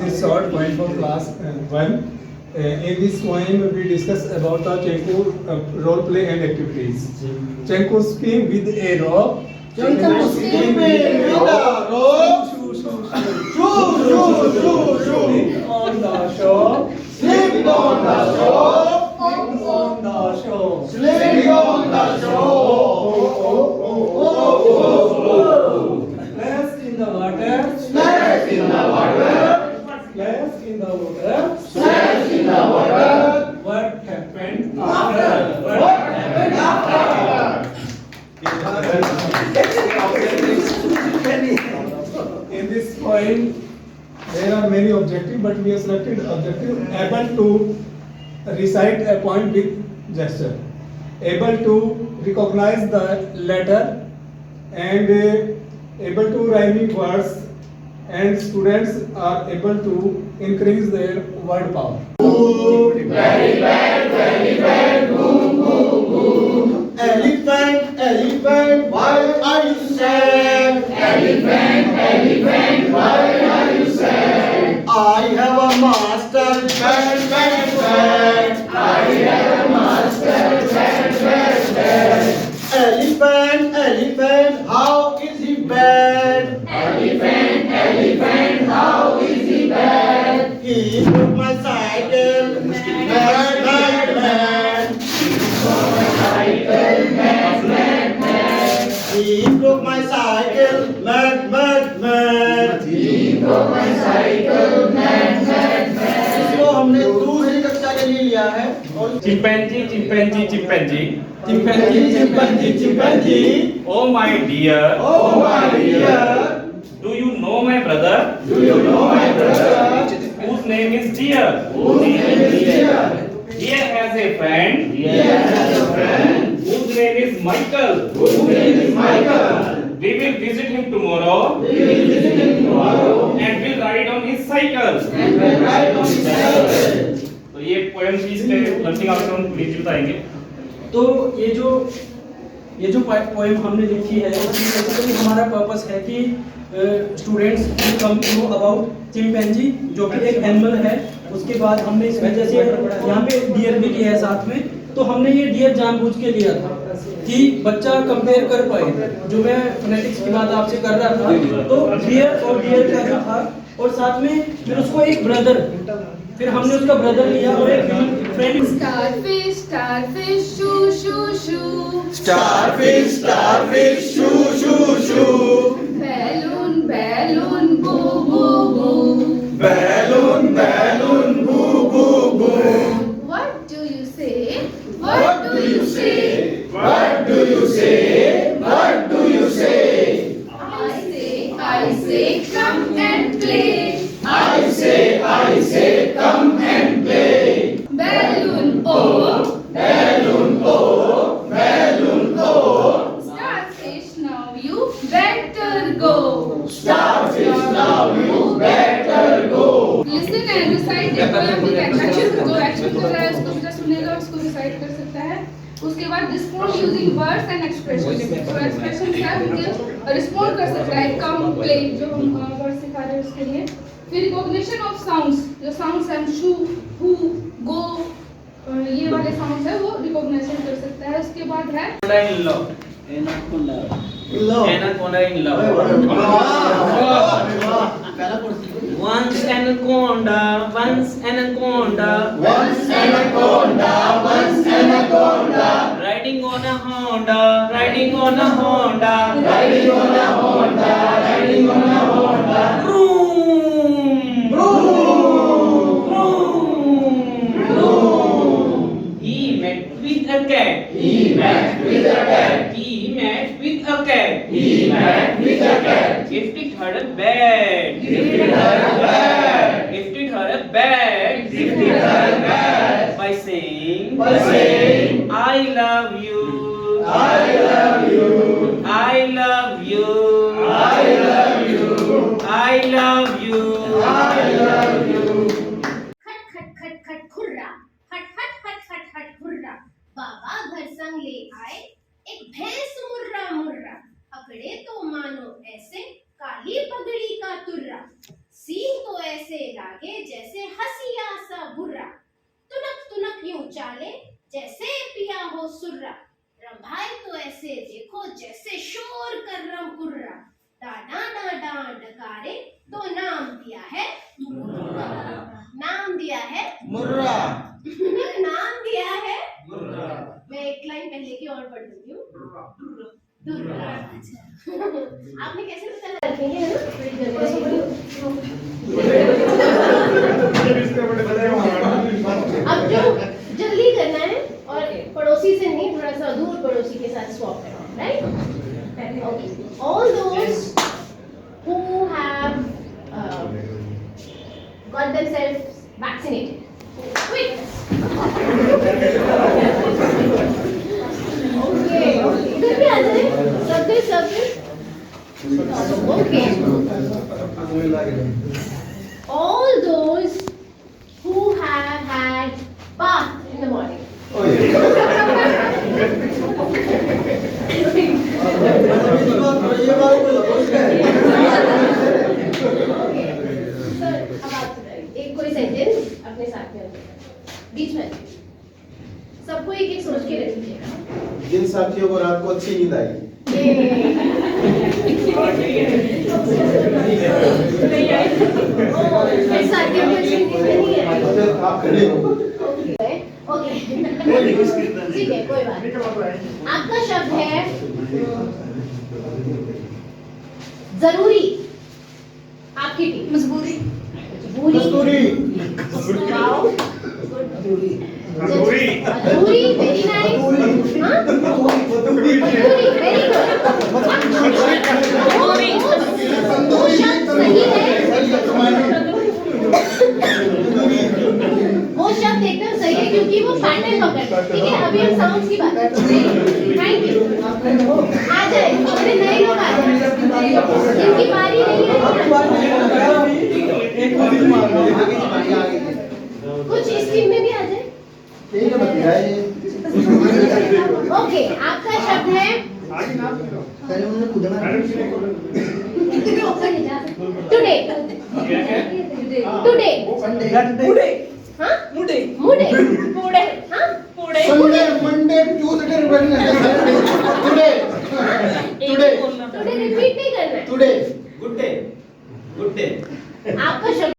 this short poem for class 1. In this poem, we discuss about the Chenko role play and activities. Chenko swim with a rope. Chenko swim with a rope. Sleep on the shore. Sleep on the shore. Sleep on the shore. Sleep on the shore. Splash in the water. Splash in the water. Splash in the water. Splash in the water. What happened After. What happened after? In this poem, there are many objectives, but we have selected objective able to recite a poem with gesture, able to recognize the letter, and able to rhyming words, and students are able to increase their word power. Very bad, boom, boom, boom. Elephant, elephant, why are you sad? Elephant, why are you sad? I have a master, bad. I have a master, bad. Elephant, how is he bad? Elephant, how is he bad? He broke my cycle, bad. He broke my cycle, mad. इसको हमने दूसरी कक्षा के लिए लिया है और chimpanzee chimpanzee Oh my dear, do you know my brother whose name is Dear? Dear has a friend whose name is Michael. We will visit him tomorrow and will ride on his cycle. तो ये poem की इसके learning outcome please बताएंगे। तो ये जो poem हमने लिखी है इसमें बेसिकली हमारा पर्पस है कि students come to about chimpanzee जो कि एक एनिमल है। उसके बाद हमने इसमें जैसे यहाँ पे डियर भी लिया है साथ में, तो हमने ये डियर जानबूझ के लिया था कि बच्चा कंपेयर कर पाए। जो मैं फोनेटिक्स की बात आपसे कर रहा था तो डियर और डियर का जो था, और साथ में फिर उसको एक ब्रदर, फिर हमने उसका ब्रदर लिया और एक friend. Starfish, shoo, shoo, shoo. Starfish, shoo. Balloon, boo, boo, boo. Balloon, boo, boo. What do you say? I say, come and play. I say, come and play. Balloon, oh. Starfish, now you better go. Listen and recite the poem with action. जो action कर रहा है उसको भी सुनेगा और उसको recite कर सकता है। उसके बाद respond using words and expressions. तो expressions क्या है? respond कर सकता है come, play जो हम words सिखा रहे हैं उसके लिए। फिर recognition of sounds, जो sounds हैं shoo, who, go, ये वाले sounds है वो recognition कर सकता है। उसके बाद है Anaconda in love. Once anaconda. Riding on a Honda. Vroom. He met with a cat. If it had a bag. By saying I love you. खट खट खुर्रा, हट खुर्रा। बाबा घर संग ले आए एक भैंस मुर्रा। पकड़े तो मानो ऐसे काली पगड़ी का तुर्रा। सींग तो ऐसे लागे भागे जैसे हसिया सा बुर्रा, तुनक तुनक यूं चाले जैसे पिया हो सुर्रा, रंभाए तो ऐसे देखो जैसे शोर कर रम कुर्रा, डाना ना डां डकारे तो नाम दिया है मुर्रा, नाम दिया है मुर्रा। नाम दिया है मुर्रा। मैं एक लाइन पहले की और पढ़ देती हूँ। दुर्रा। आपने कैसे पता रखेंगे है ना? अब जो जल्दी करना है और पड़ोसी से नहीं, थोड़ा सा दूर पड़ोसी के साथ स्वैप करना है, right? Okay. All those who have got themselves vaccinated. Quick. Okay. इधर भी आ जाए. सब कुछ. Okay. All those who have had bath in the morning. Sir, अब आप एक कोई सेंटेंस अपने साथ में बीच में सबको एक एक सोच के रख लीजिएगा। जिन साथियों को रात को अच्छी नींद आई। साथियों को अच्छी नींद नहीं है। आप खड़े हो। ओके, ठीक है, कोई बात नहीं। आपका शब्द है जरूरी। आपकी टीम मजबूरी। मजदूरी। वाओ, जरूरी, वेरी नाइस। हाँ, मजदूरी, वेरी गुड। वो शब्द सही है, वो शब्द एकदम सही है क्योंकि वो पैटर्न पकड़ता है। ठीक है, अभी हम साउंड्स की बात करते हैं। Thank you. आ जाए, थोड़े नए लोग आ जाए, इनकी बारी नहीं है। कुछ इस टीम में भी आ जाए। ओके, आपका शब्द है टुडे। टुडे, हाँ, मुडे, मुडे, मुडे, हाँ, मुडे, Sunday, Monday, Tuesday, Wednesday, today, today, today repeat नहीं करना है। Today, good day, good day. आपका शब्द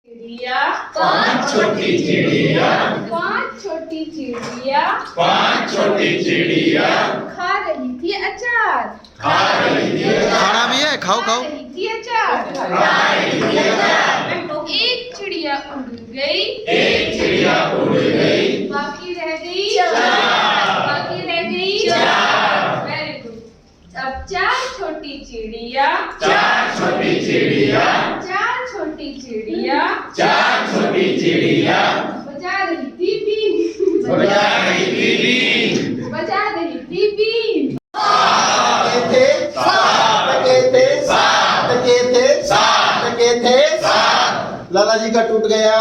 चिड़िया, पांच छोटी चिड़िया, पांच छोटी चिड़िया पांच छोटी चिड़िया खा रही थी अचार। खा रही थी खाना भी है, खाओ खा रही थी अचार। एक चिड़िया उड़ गई, एक चिड़िया उड़ गई, बाकी रह गई चार। बाकी रह गई चार। Very good. अब चार छोटी चिड़िया, चार छोटी चिड़िया, चार छोटी चिड़िया चार छोटी चिड़िया बजा रही थी बीन, बजा रही थी बीन। बजा रही थी बीन। टके थे सात, टके थे सात, टके थे सात। लाला जी का टूट गया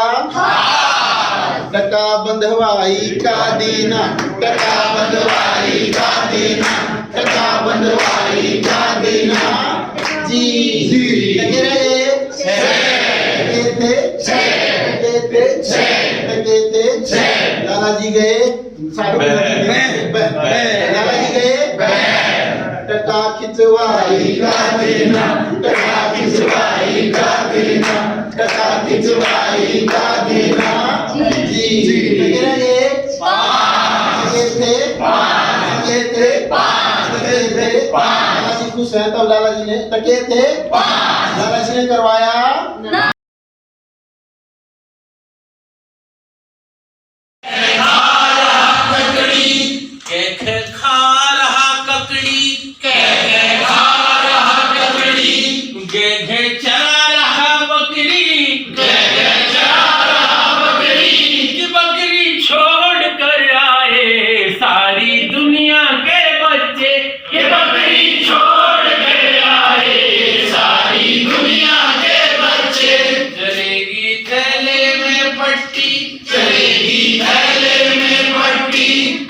टका बंधवाई का दीना, टका बंधवाई का दीना, टका बंधवाई का दीना। जी टके रहे टके थे टके थे टके थे। लाला जी गए लाला जी गए टका खिंचवाई का देना, टका खिंचवाई का देना, टका खिंचवाई का देना। जी टके रहे टके थे टके थे टके थे। लाला जी खुश है तब लाला जी ने टके थे, लाला जी ने करवाया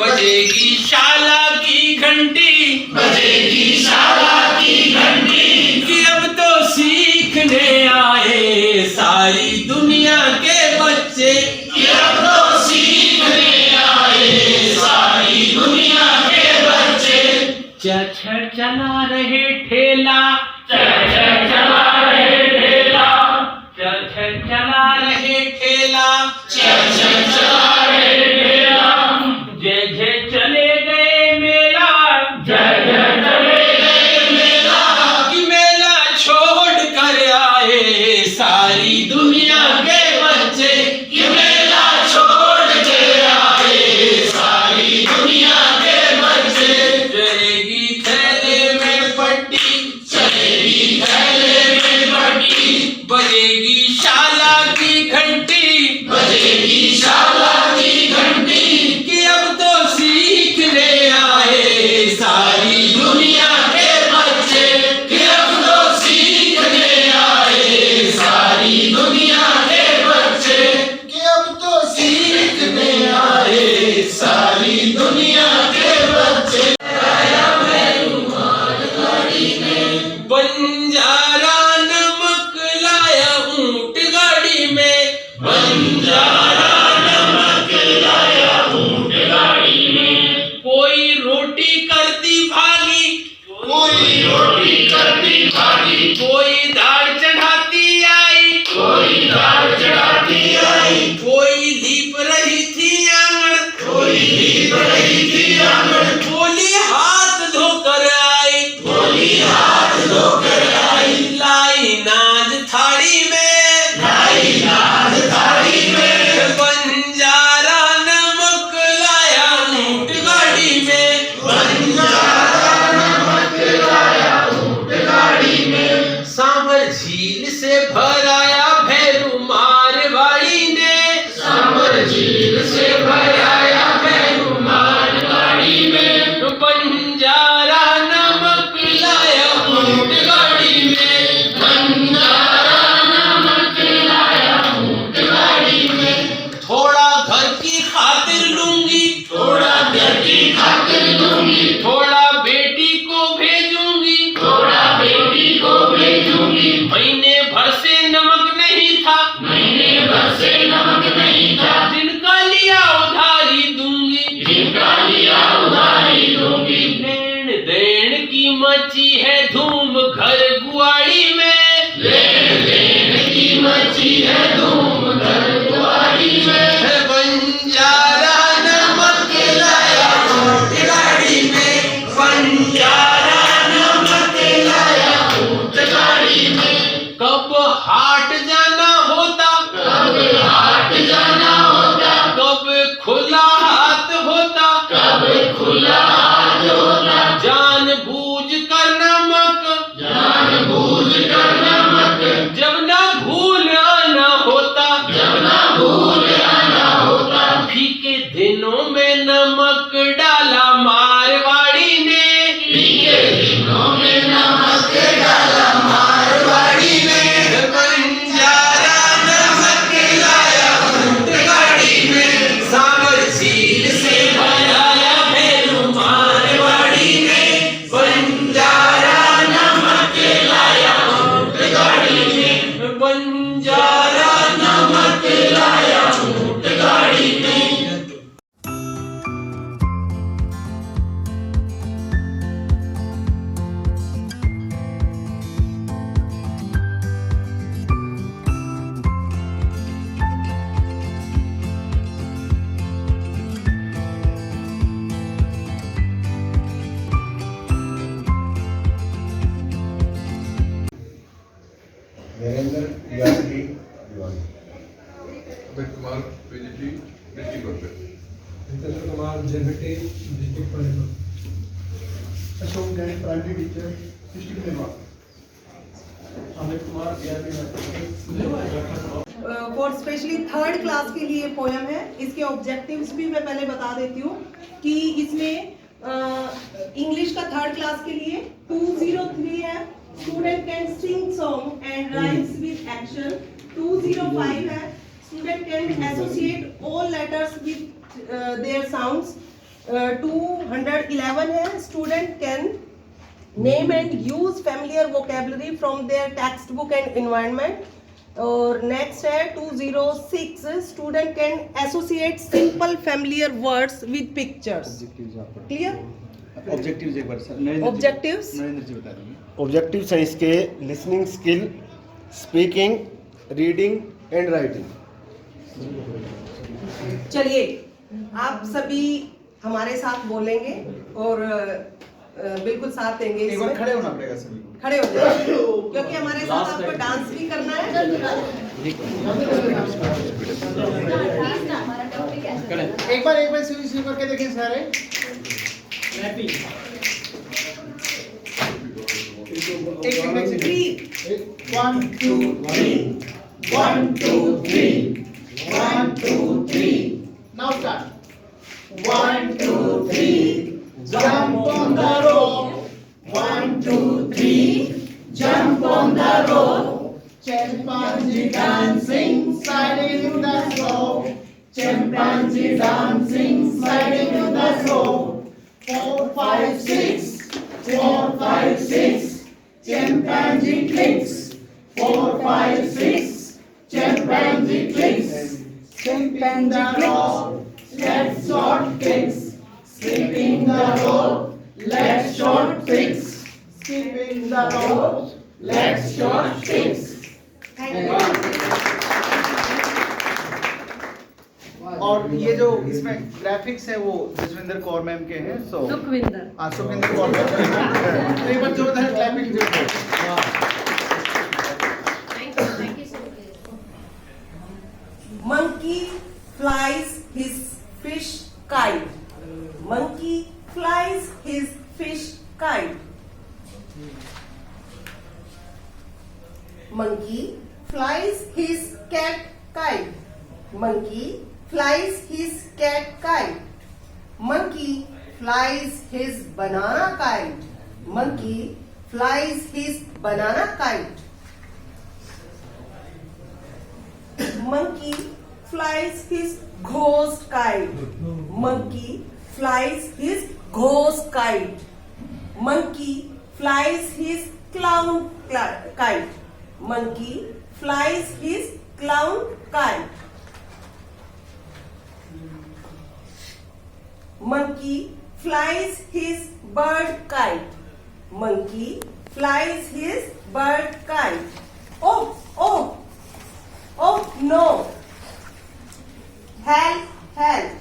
बजेगी शाला की घंटी, बजेगी शाला की घंटी। शाला की घंटी कि अब तो सीखने आए सारी दुनिया के बच्चे कि अब तो सीखने आए सारी दुनिया के बच्चे कि अब तो सीखने आए सारी दुनिया के बच्चे बंजारा नमक लाया ऊंट गाड़ी में बंजारा नमक लाया ऊंट गाड़ी में कोई रोटी करती भागी कोई रोटी करती भागी कोई दाल चढ़ाती आई कोई दाल चढ़ाती आई कोई लीप रही थी आंगन कोई लीप रही थी आंगन बोली हाथ धोकर आई बोली हाथ धोकर आई लाई नाज थाली में लाई नाज थाली में बंजारा नमक लाया ऊंट गाड़ी में बंजारा नमक लाया ऊंट गाड़ी में सांभर झील से भराया भैरू मारवाड़ी ने सांभर झील से भराया भैरू मारवाड़ी में बंजारा नमक लाया ऊंट गाड़ी में बंजारा नमक लाया ऊंट गाड़ी में थोड़ा घर की खातिर लूंगी थोड़ा घर की खातिर लूंगी थोड़ा बेटी को भेजूंगी थोड़ा बेटी को भेजूंगी महीने भर से नमक नहीं था महीने भर से नमक नहीं था जिनका लिया उधारी दूंगी जिनका लिया उधारी दूंगी लेन देन की मची है धूम घर गुआड़ी में लेन देन की मची है धूम घर गुआड़ी में बंजारा नमक लाया ऊंट गाड़ी में बंजारा नमक लाया ऊंट गाड़ी में कब हाट जाना होता कब हाट जाना होता कब खुला हाथ होता कब खुला हाथ होता जान बूझ कर नमक जब ना भूल आना होता जब ना भूल आना होता फीके दिनों में नमक डाला मारवाड़ी ने फीके दिनों में नमक डाला मारवाड़ी ने बंजारा नमक लाया ऊंट गाड़ी में सांभर झील से भराया भैरू मारवाड़ी ने बंजारा नमक लाया ऊंट गाड़ी में बंजारा नमक लाया ऊंट गाड़ी में नरेंद्र यात्री दिवान Amit Kumar PGT district worker Hitendra Kumar JBT district परिषद Ashok Jain primary teacher district निर्माण Amit Kumar for specially third class के लिए पोयम है। इसके ऑब्जेक्टिव्स भी मैं पहले बता देती हूँ कि इसमें इंग्लिश का थर्ड क्लास के लिए 203 है student can sing song and rhymes with action. 205 है student can associate all letters with their sounds. 211 है student can name and use familiar vocabulary from their text book and environment. और next है 206 student can associate simple familiar words with pictures. Clear? Objectives एक बार sir objectives Narendra ji बता देंगे। Objectives हैं इसके listening skill, speaking, reading and writing. चलिए आप सभी हमारे साथ बोलेंगे और बिल्कुल साथ देंगे। एक बार इसमें खड़े होना पड़ेगा सभी को। खड़े हो जाए क्योंकि हमारे साथ आपको डांस भी करना है। एक बार शुरू करके देखें सारे। एक second 1 2 3 1 2 3 1, 2, 3. Now start. 1, 2, 3. Jump on the rope. 1, 2, 3. Jump on the rope. Chimpanzee dancing, sliding in the snow. Chimpanzee dancing, sliding in the snow. 4, 5, 6. 4, 5, 6. Chimpanzee clicks. 4, 5, 6. Chimpanzee clicks. Chimpanzee clicks. Let's short kicks. Skipping the rope. Let's short kicks. Skipping the rope. Let's short kicks. और ये जो इसमें graphics है वो Jaswinder Kaur ma'am के हैं। सो Sukhvinder Kaur ma'am तो एक बार जोरदार क्लैपिंग जो है। Thank you so much. Monkey flies his fish kite. Monkey flies his fish kite. Monkey flies his cat kite. Monkey flies his cat kite. Monkey flies his banana kite. Monkey flies his banana kite. Monkey flies his ghost kite. Monkey flies his ghost kite. Monkey flies his clown kite. Monkey flies his clown kite. Monkey flies his bird kite. Monkey flies his bird kite. Oh, oh, oh no. Help, help.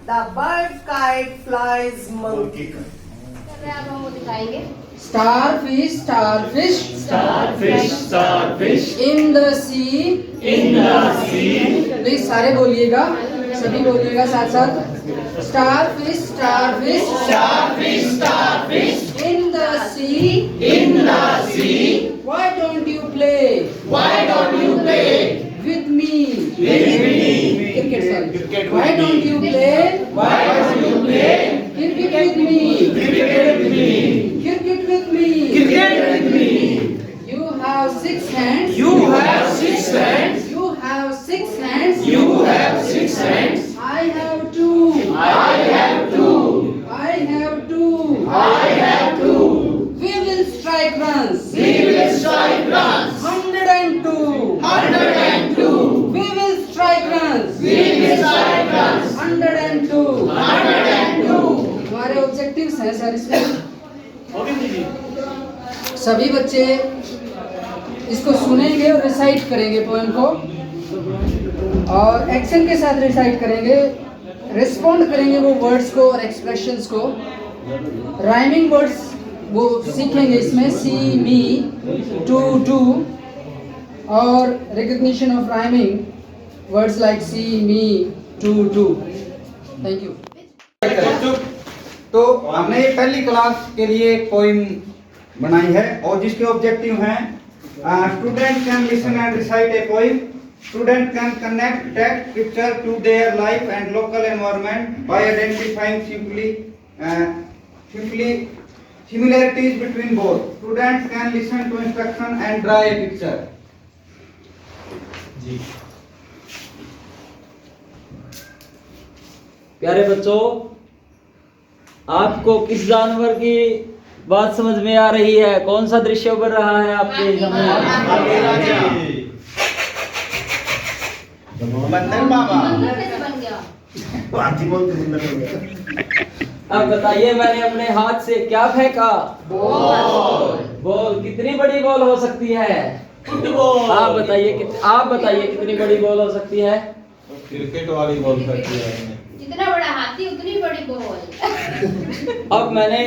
The bird kite flies monkey. अब हम वो दिखाएंगे। Starfish, starfish, Starfish, starfish, in the sea, in the sea. Please सारे बोलिएगा, सभी बोलिएगा साथ साथ। Starfish, starfish, Starfish, starfish, in the sea, in the sea. why don't you play Why don't you play with me? with me? Cricket, sorry. Why don't you play Why don't you play cricket with me? cricket with me? Cricket with me. Cricket with me. You have 6 hands. You have 6 hands. You have 6 hands. You have 6 hands. I have 2. I have 2. I have 2. I have 2. We will strike runs. We will strike runs. 102. 102. We will strike runs. We will strike runs. 102. 102. हमारे objectives हैं sir इसमें। सभी बच्चे इसको सुनेंगे और recite करेंगे poem को, और एक्शन के साथ रिसाइट करेंगे, रिस्पॉन्ड करेंगे वो वर्ड्स को और एक्सप्रेशंस को। राइमिंग वर्ड्स वो सीखेंगे इसमें, सी, मी, टू, डू, और recognition of rhyming words like see, me, two, do. Thank you. तो हमने ये पहली क्लास के लिए एक पोइम बनाई है और जिसके ऑब्जेक्टिव हैं student can listen and recite a poem, student can connect text picture to their life and local environment by identifying simply similarities between both. Students can listen to instruction and draw a picture. जी प्यारे बच्चों, आपको किस जानवर की बात समझ में आ रही है? कौन सा दृश्य उभर रहा है आपके सामने? बंदर बाबा। कैसे बन गया? अब बताइए, मैंने अपने हाथ से क्या फेंका? बॉल। बॉल कितनी बड़ी बॉल हो सकती है? फुटबॉल। आप बताइए कितनी बड़ी बॉल हो सकती है? क्रिकेट वाली बॉल करती है। जितना बड़ा हाथी उतनी बड़ी बॉल। अब मैंने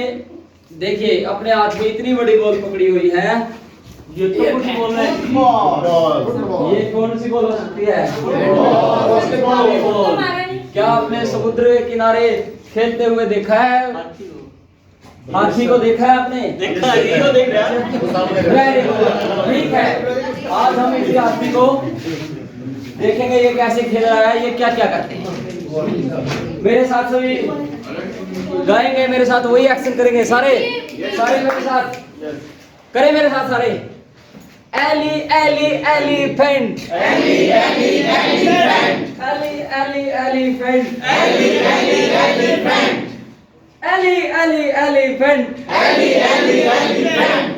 देखिए अपने हाथ में इतनी बड़ी बॉल पकड़ी हुई है, ये तो कुछ बोल रहे हैं। ये कौन सी बॉल हो सकती है? बॉल। क्या आपने समुद्र के किनारे खेलते हुए देखा है? हाथी को देखा है आपने? देखा है, तो देख रहा है। ठीक है, आज हम इस हाथी को देखेंगे ये कैसे खेल रहा है, ये क्या क्या करते हैं। मेरे साथ सभी गाएंगे, मेरे साथ वही एक्शन करेंगे सारे सारे मेरे साथ करें, मेरे साथ सारे। Ellie Ellie elephant, Ellie Ellie elephant, Ellie Ellie elephant, Ellie Ellie elephant, Ellie Ellie elephant, Ellie Ellie elephant.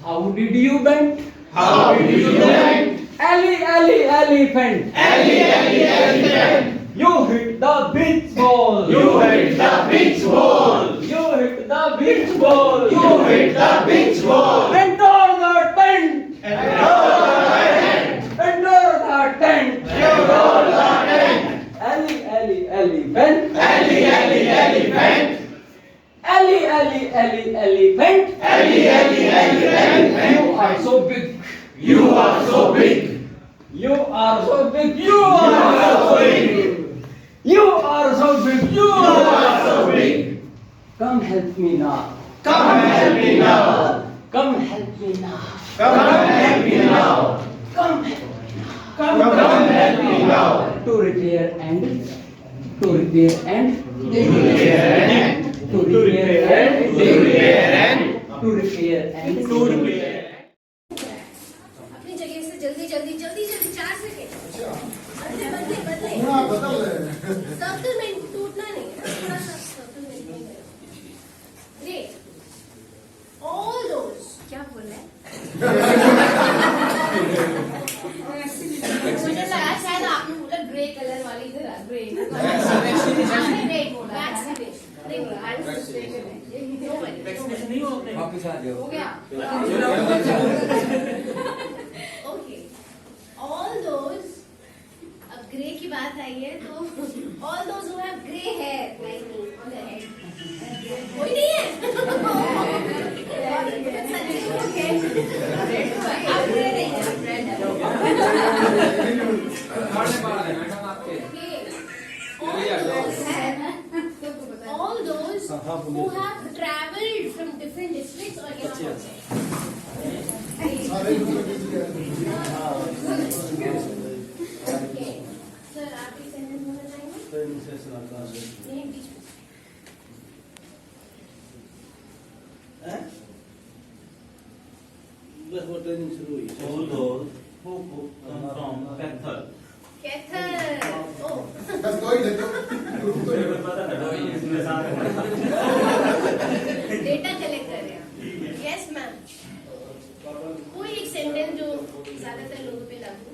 How did you bend? How did you bend? Ellie, Ellie, elephant. Ellie, Ellie, elephant. You hit the beach ball. You hit the beach ball. You hit the beach ball. You hit the beach ball. Enter the tent. Enter the tent. Enter the tent. Enter the tent. Ellie, Ellie, elephant. Ellie, Ellie, elephant. Ellie, Ellie, Ellie, elephant. Ellie, Ellie, elephant. You are so big. You are so big. You are so big. You are so big. You are so big. You are so big. Come help me now. Come help me now. Come help me now. Come help me now. Come help me now. Come help me now. To repair and to repair and to repair and to repair and to repair and to repair and to repair. अपनी जगह से जल्दी जल्दी जल्दी जल्दी 4 second बदले बदले बदले सर्कल में टूटना नहीं है, थोड़ा सा सर्कल में ग्रेट। ऑल दोस क्या बोला है? मुझे लगा शायद आपने बोला ग्रे कलर वाली इधर आ ग्रे आपने रेड बोला वापस आ जाओ। हो गया। ओके ऑल दोज, अब ग्रे की बात आई है तो all those who have grey hair like me on the head, कोई नहीं है सच्ची ओके आप ग्रे नहीं है all those who have traveled from different districts or यहाँ पहुँचे। Okay. Sir, आप एक sentence बोलना चाहेंगे? नहीं, बीच में। बस वो ट्रेनिंग शुरू हुई। All those who come from Cathar. Kaithal, ओह, बस कोई नहीं डेटा कलेक्ट कर रहे हैं। Yes ma'am. कोई एक सेंटेंस जो ज्यादातर लोगों पे लागू।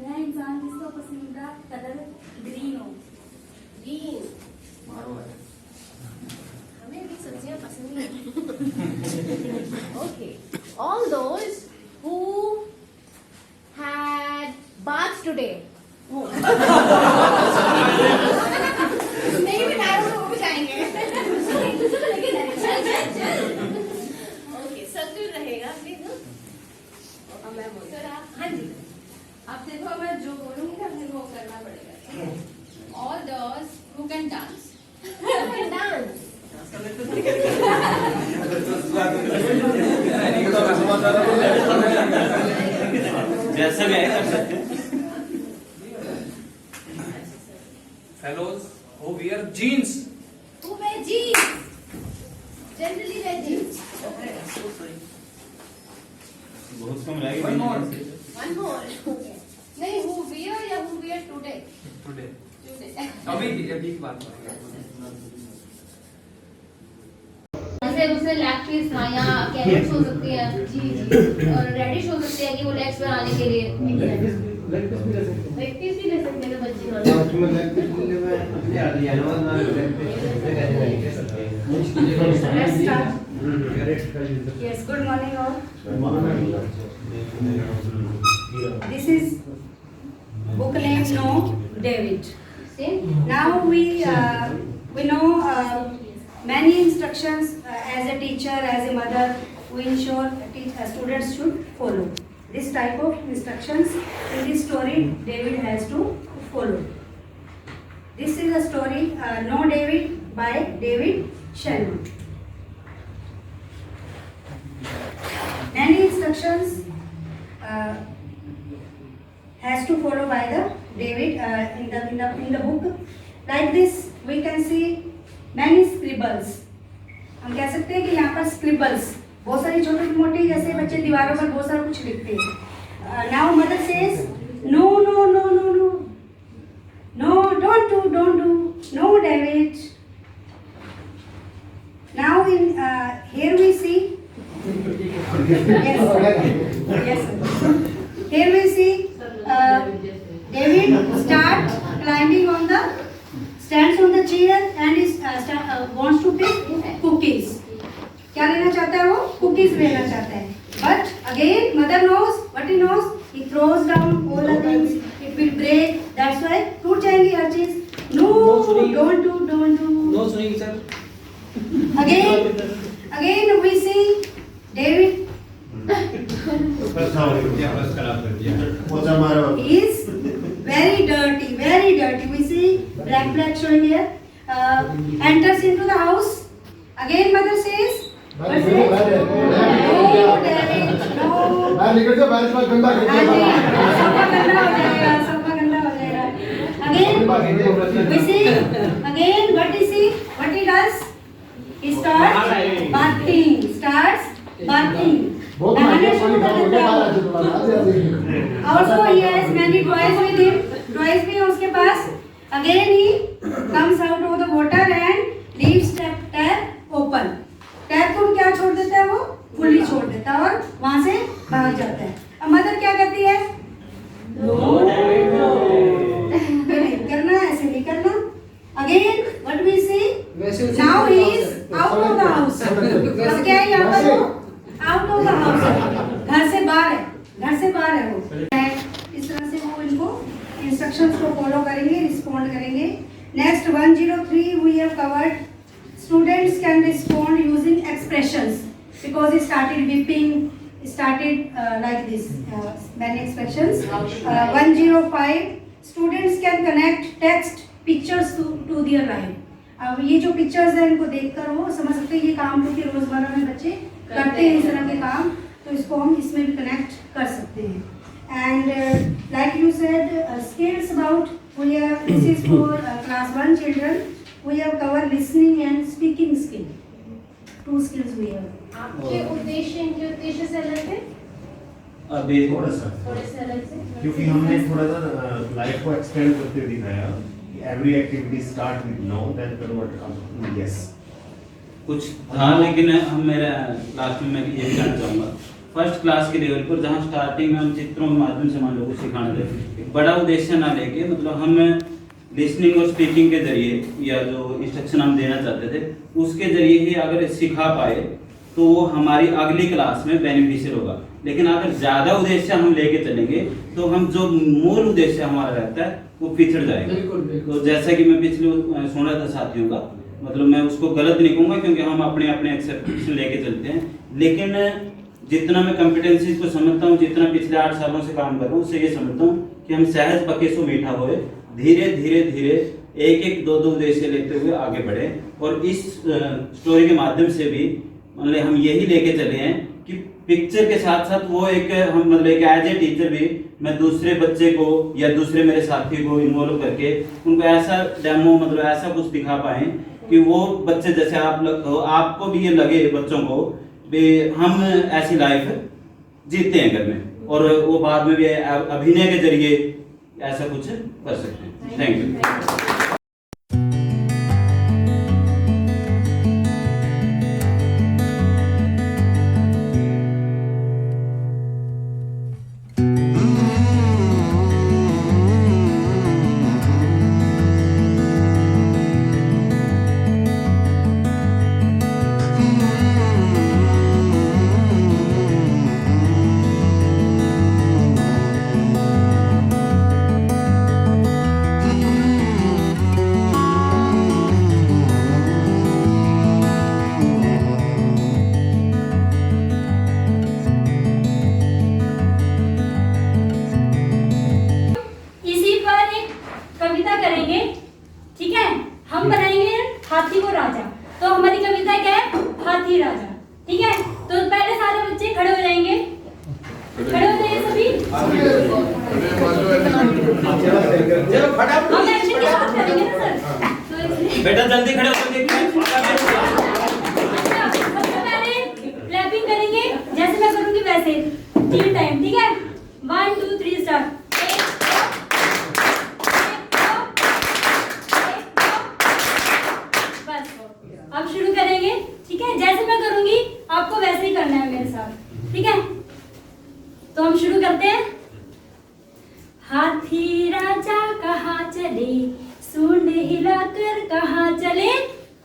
वह इंसान जिसका पसंदीदा कलर ग्रीन हो। ग्रीन। हमें भी सब्जियां पसंद नहीं। Okay. All those who had baths today. नहीं बता रहा हूँ वो भी जाएंगे। Okay, सर्कल रहेगा प्लीज। अब मैं बोलूँ। सर आप हाँ जी। आप देखो मैं जो बोलूँगी ना फिर वो करना पड़ेगा। All those who can dance. Who can dance? जैसे भी कर सकते हैं। Fellows who wear jeans. Who wear jeans? Generally wear jeans. बहुत कम रहेगी। One more. Okay. नहीं who wear या who wear today? Today. Today. अभी की बात करें। जैसे उससे लैग पीस था या कैरेट्स हो सकती है जी जी और रेडिश हो सकती है कि वो लेग्स बनाने के लिए लेग पीस भी ले सकते हैं बच्चे Let's start. Yes, good morning all. This is book name No David. See? Now we know many instructions as a teacher, as a mother, we ensure students should follow. This type of instructions in this story David has to follow. This is a story, No David by David Sherman. Many instructions has to follow by the David in the book. Like this, we can see many scribbles. हम कह सकते हैं कि यहाँ पर scribbles बहुत सारी छोटी मोटी जैसे बच्चे दीवारों पर बहुत सारा कुछ लिखते हैं. Now mother says no no no no no no don't do no David. Now in here we see yes sir. Here we see David start climbing on the stands on the chair and is wants to pick cookies. क्या लेना चाहता है वो? Cookies लेना चाहता है. But again mother knows what he knows. He throws down all the things. It will break. That's why टूट जाएंगी हर चीज. No, don't do. No swing sir. Again we see David. He is very dirty. We see black showing here. Enters into the house. Again mother says. No, David, no. Sofa गंदा हो जाएगा. Again, we see. Again, what he does? He starts bathing. Also, he has many toys with him. Toys भी है उसके पास. Again, he comes out of the water and leaves tap open. Tap को क्या छोड़ देता है वो? फुल्ली छोड़ देता है और वहां से भाग जाता है. अब मदर क्या करती है? नहीं करना, ऐसे नहीं करना. Again what we see? Now he is out of the house. अब क्या है यहाँ पर वो? Out of the house. घर से बाहर है वो. इस तरह से वो इनको इंस्ट्रक्शंस को फॉलो करेंगे, रिस्पॉन्ड करेंगे. Next 103 we have covered. Students can respond using expressions because he started weeping, like this, many expressions. 105 students can connect text pictures to their life. अब ये जो पिक्चर्स है इनको देखकर वो समझ सकते हैं ये काम क्योंकि रोजमर्रा में बच्चे करते हैं इस तरह के काम, तो इसको हम इसमें भी कनेक्ट कर सकते हैं. And like you said, skills about this is for class 1 children. We have covered listening and speaking skill. 2 skills we have. आपके उद्देश्य इनके उद्देश्य से अलग है? अभी थोड़े से अलग से. क्योंकि हमने थोड़ा सा लाइफ को एक्सटेंड करते दिखाया. Every activity start with no, then convert yes. कुछ हाँ, लेकिन हम मेरा लास्ट में मैं ये भी कहना चाहूँगा. फर्स्ट क्लास के लेवल पर जहाँ स्टार्टिंग में हम चित्रों के माध्यम से मान लो को सिखाना थे, एक बड़ा उद्देश्य ना लेके मतलब हम लिसनिंग और स्पीकिंग के जरिए या जो इंस्ट्रक्शन हम देना चाहते थे उसके जरिए ही अगर सिखा पाए तो वो हमारी अगली क्लास में बेनिफिशियल होगा. लेकिन अगर ज़्यादा उद्देश्य हम लेके चलेंगे तो हम जो मूल उद्देश्य हमारा रहता है वो पिछड़ जाएगा. तो जैसा कि मैं पिछले सुना था साथियों का, मतलब मैं उसको गलत नहीं कहूँगा क्योंकि हम अपने एक्सेप्टेशन लेके चलते हैं. लेकिन जितना मैं कॉम्पिटेंसीज को समझता हूँ, जितना पिछले 8 सालों से काम कर रहा हूँ, उससे ये समझता हूँ कि हम सहज पके सो मीठा होए, धीरे धीरे एक 2 उद्देश्य लेते हुए आगे बढ़े. और इस स्टोरी के माध्यम से भी मतलब हम यही लेके चले हैं कि पिक्चर के साथ साथ वो एक हम मतलब एक एज ए टीचर भी मैं दूसरे बच्चे को या दूसरे मेरे साथी को इन्वॉल्व करके उनको ऐसा डेमो मतलब ऐसा कुछ दिखा पाए कि वो बच्चे जैसे आपको भी ये लगे बच्चों को भी हम ऐसी लाइफ जीते हैं घर में, और वो बाद में भी अभिनय के जरिए ऐसा कुछ कर सकते हैं. Thank you. करेंगे, ठीक है. हम बनाएंगे हाथी को राजा। तो हमारी कविता क्या है? हाथी राजा। ठीक है, तो पहले सारे बच्चे खड़े हो जाएंगे, खड़े हो जाइए सभी। हम एक्शन के साथ करेंगे ना सर, तो इसलिए बेटा जल्दी खड़े हो, जल्दी सबसे पहले क्लैपिंग करेंगे, जैसे मैं करूंगी वैसे 3 टाइम। ठीक है, 1 2 3 स्टार्ट। बस अब शुरू करेंगे। ठीक है, जैसे मैं करूंगी आपको वैसे ही करना है मेरे साथ। ठीक है, तो हम शुरू करते हैं। हाथी राजा कहाँ चले, सूंड हिलाकर कहाँ चले।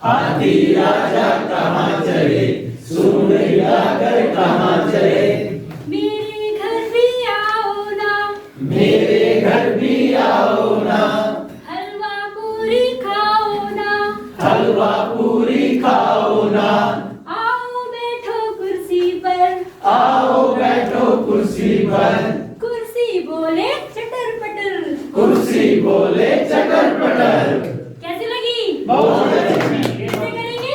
हाथी राजा कहाँ चले, सूंड हिलाकर कहाँ चले। मेरे घर भी आओ ना, मेरे घर भी आओ ना, हलवा पूरी खाओ ना, हलवा पूरी खाओ ना। आओ बैठो कुर्सी पर, आओ बैठो कुर्सी पर, कुर्सी बोले चटर पटर, कुर्सी बोले चटर पटर। कैसी लगी? बहुत अच्छी। कैसे करेंगे?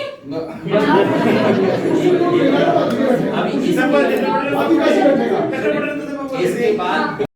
इसके बाद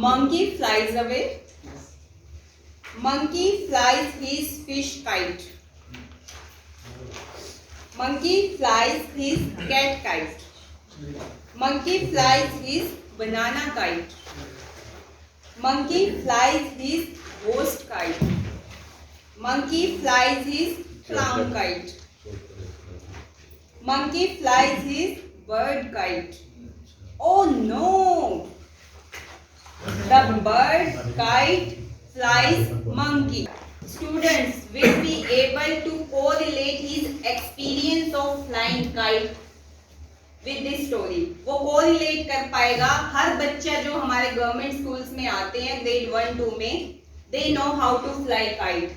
Monkey flies away. Monkey flies his fish kite. Monkey flies his cat kite. Monkey flies his banana kite. Monkey flies his ghost kite. Monkey flies his clown kite. Monkey flies his bird kite. Oh no! The bird kite flies monkey. Students will be able to correlate his experience of flying kite with this story. वो correlate कर पाएगा। हर बच्चा जो हमारे government schools में आते हैं grade 1-2 में, they know how to fly kite.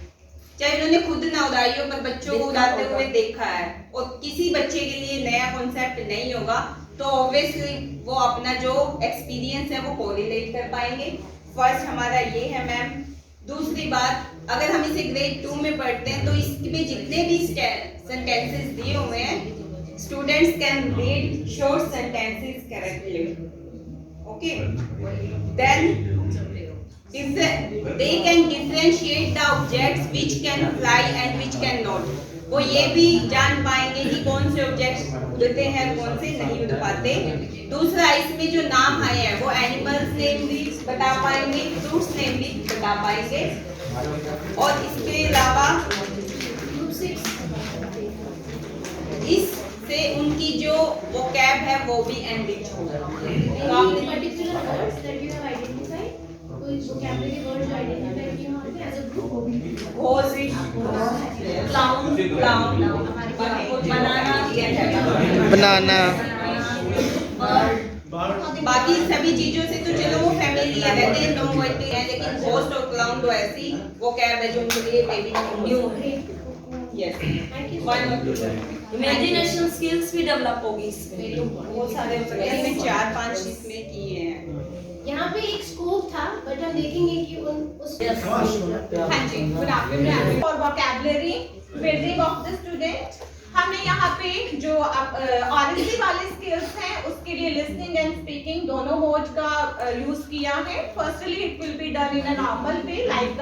चाहे उन्होंने खुद ना उड़ाई हो पर बच्चों को उड़ाते हुए देखा है, और किसी बच्चे के लिए नया कॉन्सेप्ट नहीं होगा, तो ऑब्वियसली वो अपना जो एक्सपीरियंस है वो कोरिलेट कर पाएंगे। फर्स्ट हमारा ये है मैम। दूसरी बात, अगर हम इसे ग्रेड 2 में पढ़ते हैं तो इसमें जितने भी सेंटेंसेस दिए हुए हैं, students can read short sentences correctly. Okay, then they can differentiate the objects which can fly and which can not. वो ये भी जान पाएंगे कि कौन से ऑब्जेक्ट्स उड़ते हैं कौन से नहीं उड़ पाते। दूसरा, इसमें जो नाम आए हैं वो एनिमल्स नेम भी बता पाएंगे, फ्रूट्स नेम भी बता पाएंगे, और इसके अलावा इससे उनकी जो वो कैब है है वो भी एनरिच होगा। तो Any particular words that you have identified? कोई vocabulary words जो identify किए वहाँ पे as a group? घोषित, क्लाउन, बनाना, बाकी सभी चीजों से तो चलो वो फैमिलियर है, दे नो व्हाट है, लेकिन घोस्ट और क्लाउन तो ऐसी वो कैब है जो उनके लिए बेबी न्यू है। यस, इमेजिनेशन स्किल्स भी डेवलप होगी इसमें, तो बहुत सारे हो सकते हैं, इसमें 4-5 इसमें किए हैं। यहाँ पे एक स्कोप था, बट हम देखेंगे कि उस हाँ जी, good afternoon. For vocabulary building of the student, हमने यहाँ पे जो ऑरेंसी वाले स्किल्स हैं उसके लिए लिसनिंग एंड स्पीकिंग दोनों मोड का यूज किया है। Firstly it will be done in a normal way like the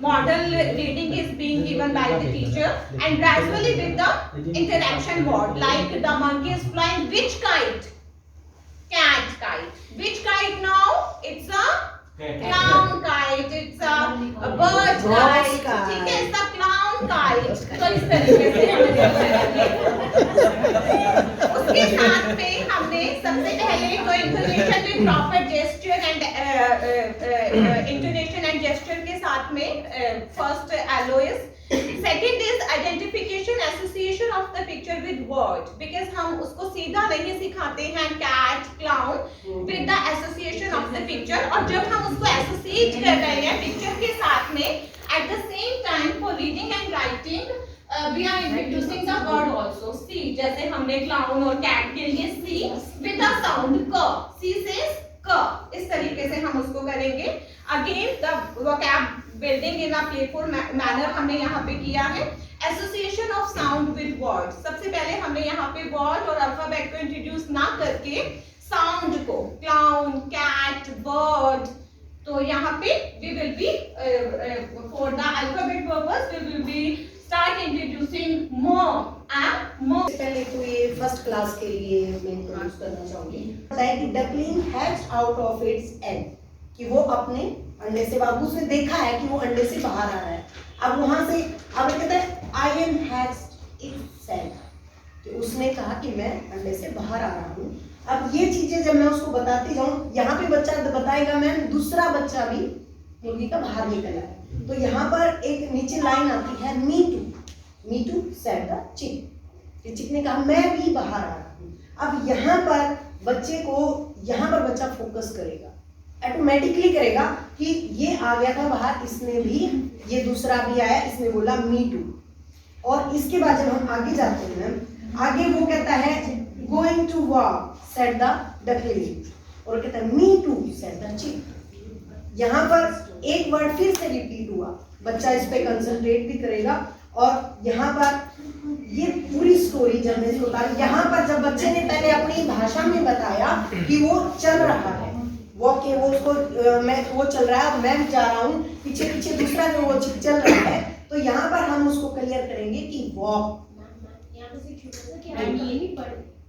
model reading is being given by the teacher, and gradually with the interaction word like the monkey is flying which kite? Cat kite. Which kite now? It's a clown kite. It's a bird kite. ठीक है, it's a clown kite. तो इस तरीके से उसके साथ में हमने सबसे पहले तो intonation with proper gesture and intonation and gesture के साथ में फर्स्ट एलोइस, second is identification association of the picture with word, because हम उसको सीधा नहीं सिखाते हैं cat clown with the association of the picture, और जब हम उसको एसोसिएट कर रहे हैं पिक्चर के साथ में at the same time for reading and writing we are introducing the word also. See, जैसे हमने clown और cat के लिए C with the sound क, C says क, इस तरीके से हम उसको करेंगे। Again the vocab building in a playful manner हमने यहाँ पे किया है। Association of sound with word, सबसे पहले हमने यहाँ पे word और alphabet को introduce ना करके sound को clown, cat, bird, तो यहाँ पे we will be for the alphabet purpose we will be start introducing more and more. पहले तो ये फर्स्ट क्लास के लिए मैं इंट्रोड्यूस करना चाहूंगी। बताया कि duckling hatched out of its egg, कि वो अपने अंडे से, बाबू से देखा है कि वो अंडे से बाहर आ रहा है। अब वहां से अब कहता है I am hatched it's egg, कि उसने कहा कि मैं अंडे से बाहर आ रहा हूँ। अब ये चीजें जब मैं उसको बताती जाऊँ, यहाँ पे बच्चा बताएगा मैम दूसरा बच्चा भी मुर्गी का बाहर निकला है, तो यहाँ पर एक नीचे लाइन आती है मी टू सेड द चिक, चिक ने कहा मैं भी बाहर आ रहा हूँ। अब यहाँ पर बच्चे को, यहाँ पर बच्चा फोकस करेगा, ऑटोमेटिकली करेगा कि ये आ गया था बाहर, इसने भी, ये दूसरा भी आया, इसने बोला मी टू। और इसके बाद जब हम आगे जाते हैं, आगे वो कहता है going to walk said the duckling, और कहता है मी टू सेड द चिक। यहाँ पर एक वर्ड फिर से रिपीट हुआ, बच्चा इस पे कंसंट्रेट भी करेगा। और यहाँ पर ये पूरी स्टोरी जब मैं बता रही, यहाँ पर जब बच्चे ने पहले अपनी भाषा में बताया कि वो चल रहा है, वो कि वो उसको वो चल रहा है, मैं जा रहा हूँ, पीछे पीछे दूसरा जो वो चल रहा है, तो यहाँ पर हम उसको क्लियर करेंगे कि walk.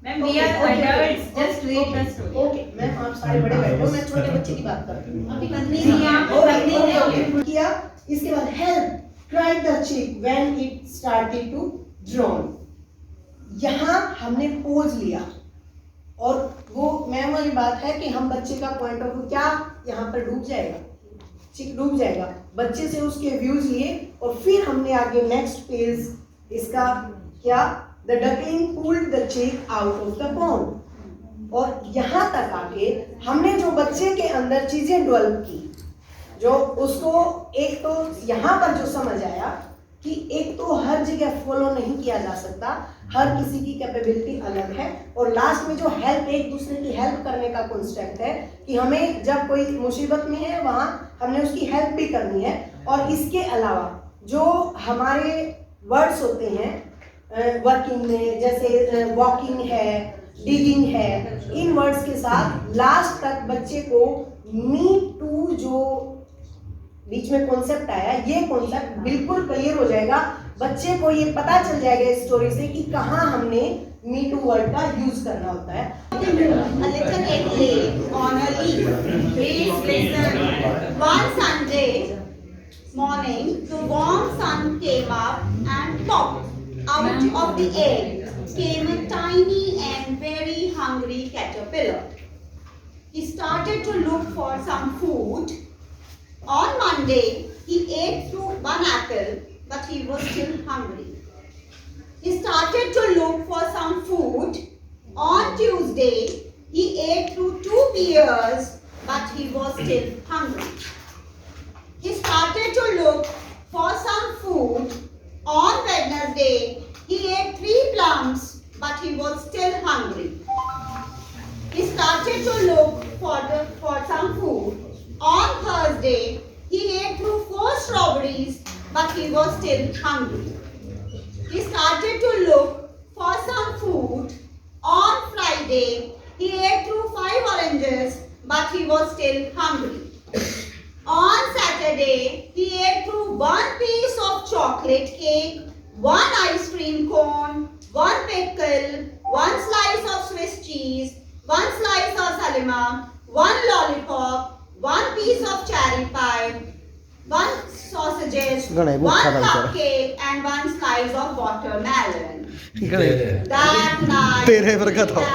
Ma'am we are adults, just read the story. Okay ma'am, आप सारे बड़े बैठो, मैं छोटे बच्चे की बात करती हूँ। अभी नहीं किया। इसके बाद help cried the chick when it started to drown। यहाँ हमने पोज लिया, और वो मैम वाली बात है कि हम बच्चे का पॉइंट ऑफ व्यू क्या यहाँ पर डूब जाएगा, चिक डूब जाएगा, बच्चे से उसके व्यूज लिए, और फिर हमने आगे नेक्स्ट पेज इसका क्या, द डकलिंग पुल्ड द चिक आउट ऑफ द पॉन्ड। और यहाँ तक आके हमने जो बच्चे के अंदर चीजें डेवलप की, जो उसको एक तो यहाँ पर जो समझ आया कि एक तो हर जगह फॉलो नहीं किया जा सकता, हर किसी की कैपेबिलिटी अलग है, और लास्ट में जो हेल्प, एक दूसरे की हेल्प करने का कॉन्सेप्ट है कि हमें जब कोई मुसीबत में है वहाँ हमने उसकी हेल्प भी करनी है। और इसके अलावा जो हमारे वर्ड्स होते हैं वर्किंग में, जैसे वॉकिंग है, डिगिंग है, इन वर्ड्स के साथ लास्ट तक बच्चे को मी टू जो बीच में कॉन्सेप्ट आया, ये कॉन्सेप्ट बिल्कुल क्लियर हो जाएगा, बच्चे को ये पता चल जाएगा इस स्टोरी से कि कहाँ हमने मी टू वर्ड का यूज करना होता है। A little egg lay on a leaf. Please listen. One Sunday morning, the warm sun came up and popped out of the egg came a tiny and very hungry hungry caterpillar. He started to look for some food. On Monday, he ate through one apple, but he was still hungry. He started to look for some food. On Tuesday, he ate through 2 pears, but he was still hungry. He started to look for some food. On Wednesday, he ate 3 plums, but he was still hungry. He started to look for some food. On Thursday, he ate through 4 strawberries, but he was still hungry. He started to look for some food. On Friday, he ate through 5 oranges, but he was still hungry. On Saturday, he ate through 1 piece of chocolate cake, 1 ice cream cone, 1 pickle, 1 slice of Swiss cheese, 1 slice of salima, 1 lollipop, 1 piece of cherry pie, 1 sausages, 1 cupcake and 1 slice of watermelon. That night, he had a stomachache.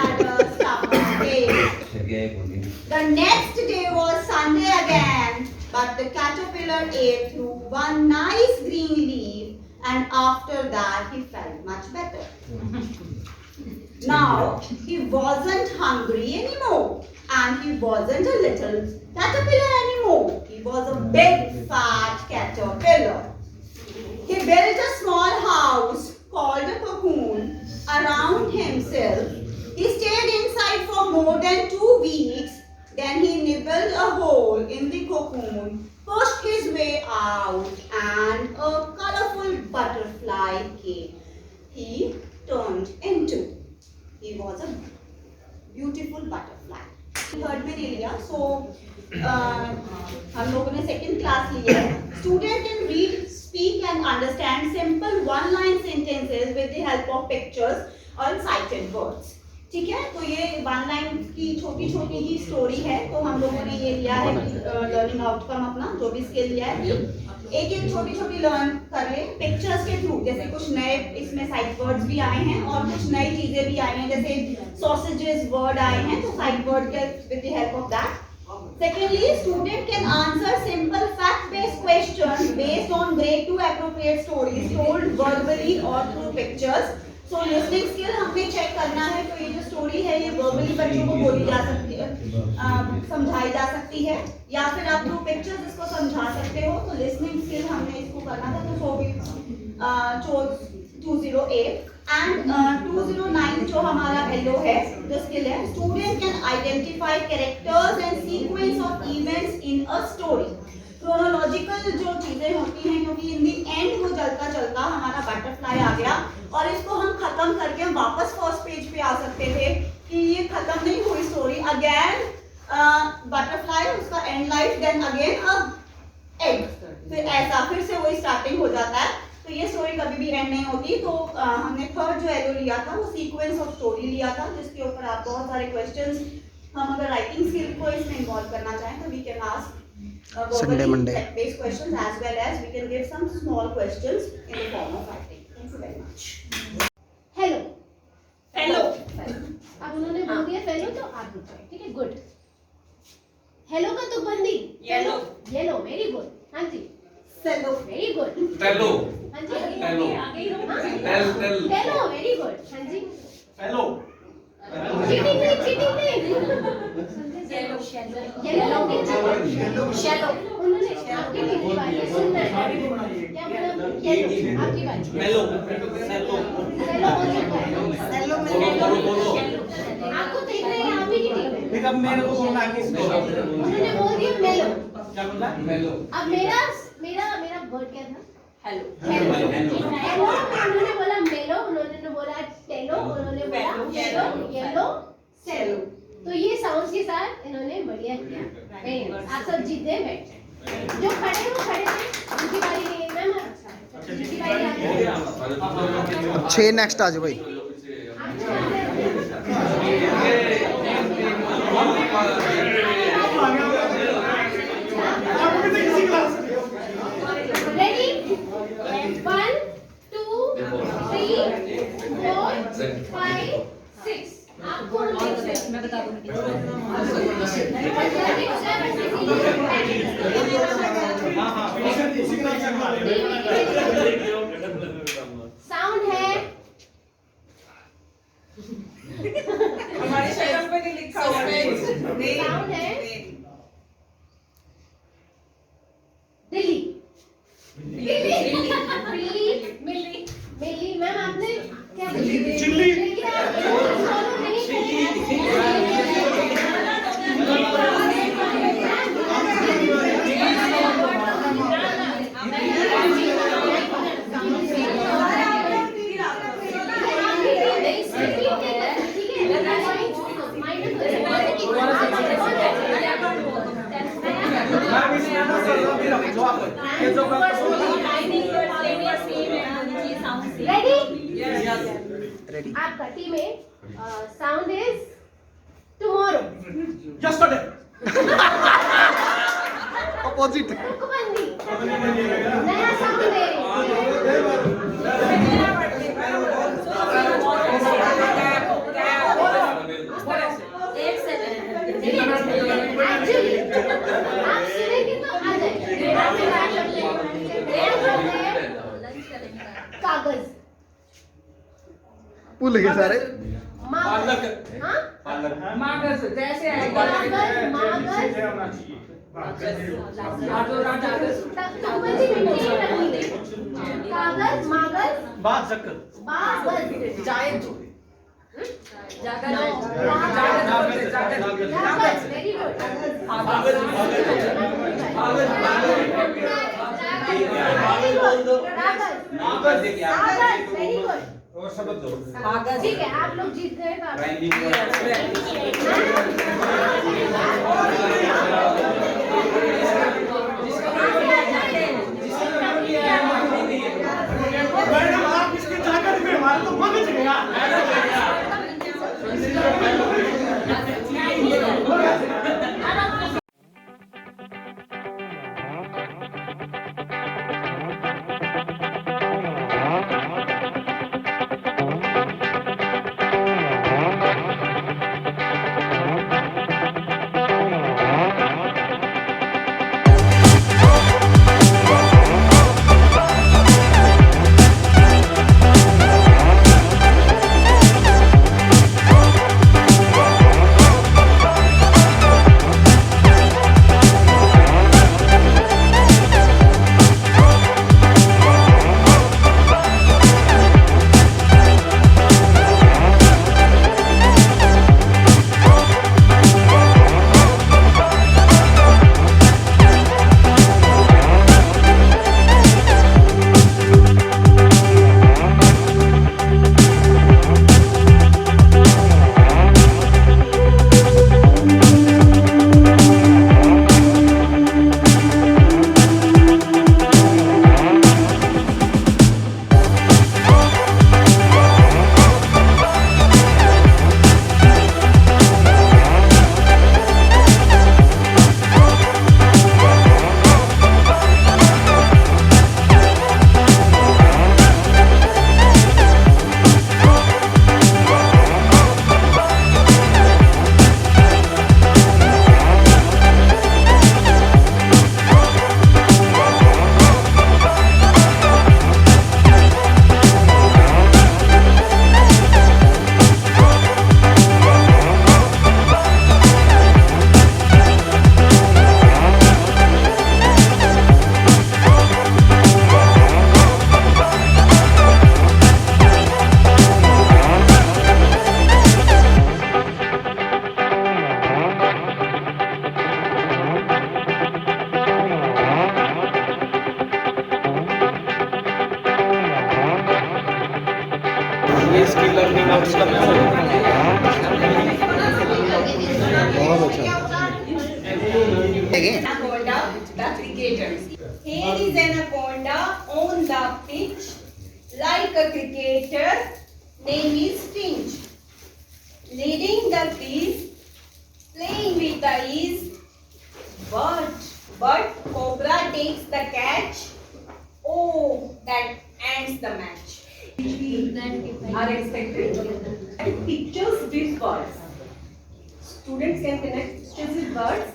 The next day was Sunday again, but the caterpillar ate through 1 nice green leaf, and after that he felt much better. Now he wasn't hungry anymore, and he wasn't a little caterpillar anymore. He was a big fat caterpillar. He built a small house called a cocoon around himself. He stayed inside for more than 2 weeks. Then he nibbled a hole in the cocoon, pushed his way out, and a colorful butterfly came. He turned into. He was a beautiful butterfly. Third में ले लिया. So हम लोगों ने second class लिया. Student can read, speak and understand simple one-line sentences with the help of pictures or cited words. ठीक है, तो ये 1 लाइन की छोटी छोटी ही स्टोरी है. तो हम लोगों ने ये लिया है लर्निंग आउटकम अपना जो भी स्किल लिया है एक एक छोटी छोटी लर्न कर ले पिक्चर्स के थ्रू. जैसे कुछ नए इसमें साइड वर्ड्स भी आए हैं और कुछ नई चीजें भी आई हैं. जैसे सॉसेजेस वर्ड आए हैं तो साइड वर्ड के with the help of that. Secondly, student can answer simple fact-based questions based on grade 2 appropriate stories told verbally or through pictures. So listening skill हमें चेक करना है. तो ये जो स्टोरी है ये वर्बली बच्चों को बोली जा सकती है, समझाई जा सकती है, या फिर आप थ्रू पिक्चर्स इसको समझा सकते हो. तो लिसनिंग स्किल हमने इसको करना था. तो सो भी चोज 208 एंड 209 जो हमारा LO है जो स्किल है. Student can identify characters and sequence of events in a story. Chronological जो चीजें होती हैं, क्योंकि इन दी एंड वो चलता चलता हमारा बटरफ्लाई आ गया और इसको हम खत्म करके हम वापस फर्स्ट पेज पे आ सकते थे कि ये खत्म नहीं हुई स्टोरी. अगेन बटरफ्लाई उसका end life, then again egg, फिर ऐसा फिर से वही स्टार्टिंग हो जाता है. तो ये स्टोरी कभी भी एंड नहीं होती. तो हमने थर्ड जो LO लिया था वो सीक्वेंस ऑफ स्टोरी लिया था, जिसके ऊपर आप बहुत सारे क्वेश्चंस, हम अगर राइटिंग स्किल को इसमें इन्वॉल्व करना चाहें तो we can ask Sunday, Monday based questions as well as we can give some small questions in the form of writing. Thank you very much. Hello. Hello. अब उन्होंने बोल दिया फेलो तो आप पूछो. ठीक है, गुड. हेलो का तुकबंदी येलो. Yellow, very good. हाँ जी. सेलो, वेरी गुड. Fellow. हाँ जी. Fellow. Fellow, very good. हाँ जी. Fellow. चीटिंग नहीं. Yellow, shallow. उन्होंने आपकी भी बात सुनना है. क्या बोला? येलो, आपकी बात. Mellow. Cello. सेलो बोल सकता है. सेलो में आपको देख रहे हैं, आप ही की टीम है. फिर अब मेरे को बोलना है किसको. उन्होंने बोल दिया मेलो. क्या बोला? Mellow. अब मेरा वर्ड क्या था? हेलो. हेलो. उन्होंने बोला मेलो, उन्होंने बोला टेलो, उन्होंने बोला येलो, येलो, सेलो. तो ये साउंड्स के साथ इन्होंने बढ़िया किया. आप सब जीते बैठे. जो खड़े हो खड़े थे, उनकी बारी नहीं है मैम. उनकी बारी आ गई. 6 नेक्स्ट आ जाओ भाई. Ready? 1, 2, 3, 4, 5, 6. आपको मैं बता दूंगी। साउंड है हमारे शहर पे नहीं लिखा हुआ है। साउंड है दिल्ली बिल्ली मिली मिली मैम आपने क्या बोली? चिल्ली रेडी आपका टीम में sound is tomorrow yesterday opposite नया साउंड दे रही एक सेकंड एक्चुअली आप सुनेंगे तो आ जाएगा कागज भूल गए सारे मागज हाँ मागज जैसे है कागज मागज बात शक्कर बागज giant very good very good और शब्द दो। ठीक है आप लोग जीत गए तो मैडम आप इसकी ताकत में हमारा तो मगज गया। Anaconda, the cricketers. Here is Anaconda on the pitch, like a cricketer, name is Finch. Leading the crease, playing with the ease, but Cobra takes the catch. Oh, that ends the match. Are expected. Pictures with words. students can connect specific words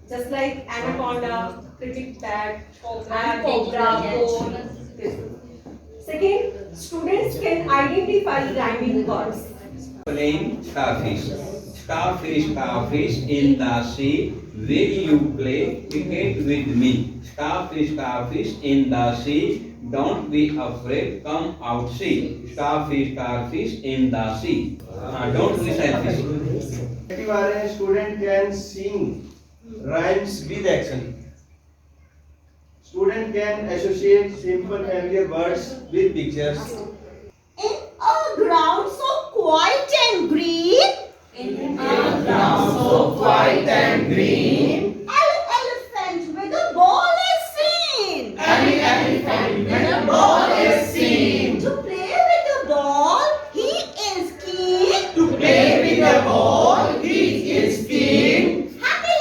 just like anaconda, cricket bat, cobra, bone. Second, students can identify rhyming words. Playing starfish. Starfish, starfish in the sea. Will you play cricket with me? Starfish, starfish in the sea. Don't be afraid, come out see. Starfish, starfish in the sea. Don't be selfish. Student can sing rhymes with action. Student can associate simple familiar words with pictures. In a ground so quiet and green. In a ground so quiet and green. An elephant with a ball is seen. An elephant with a ball is seen. To play with the ball, he is keen. To play with the ball, he is keen. Happy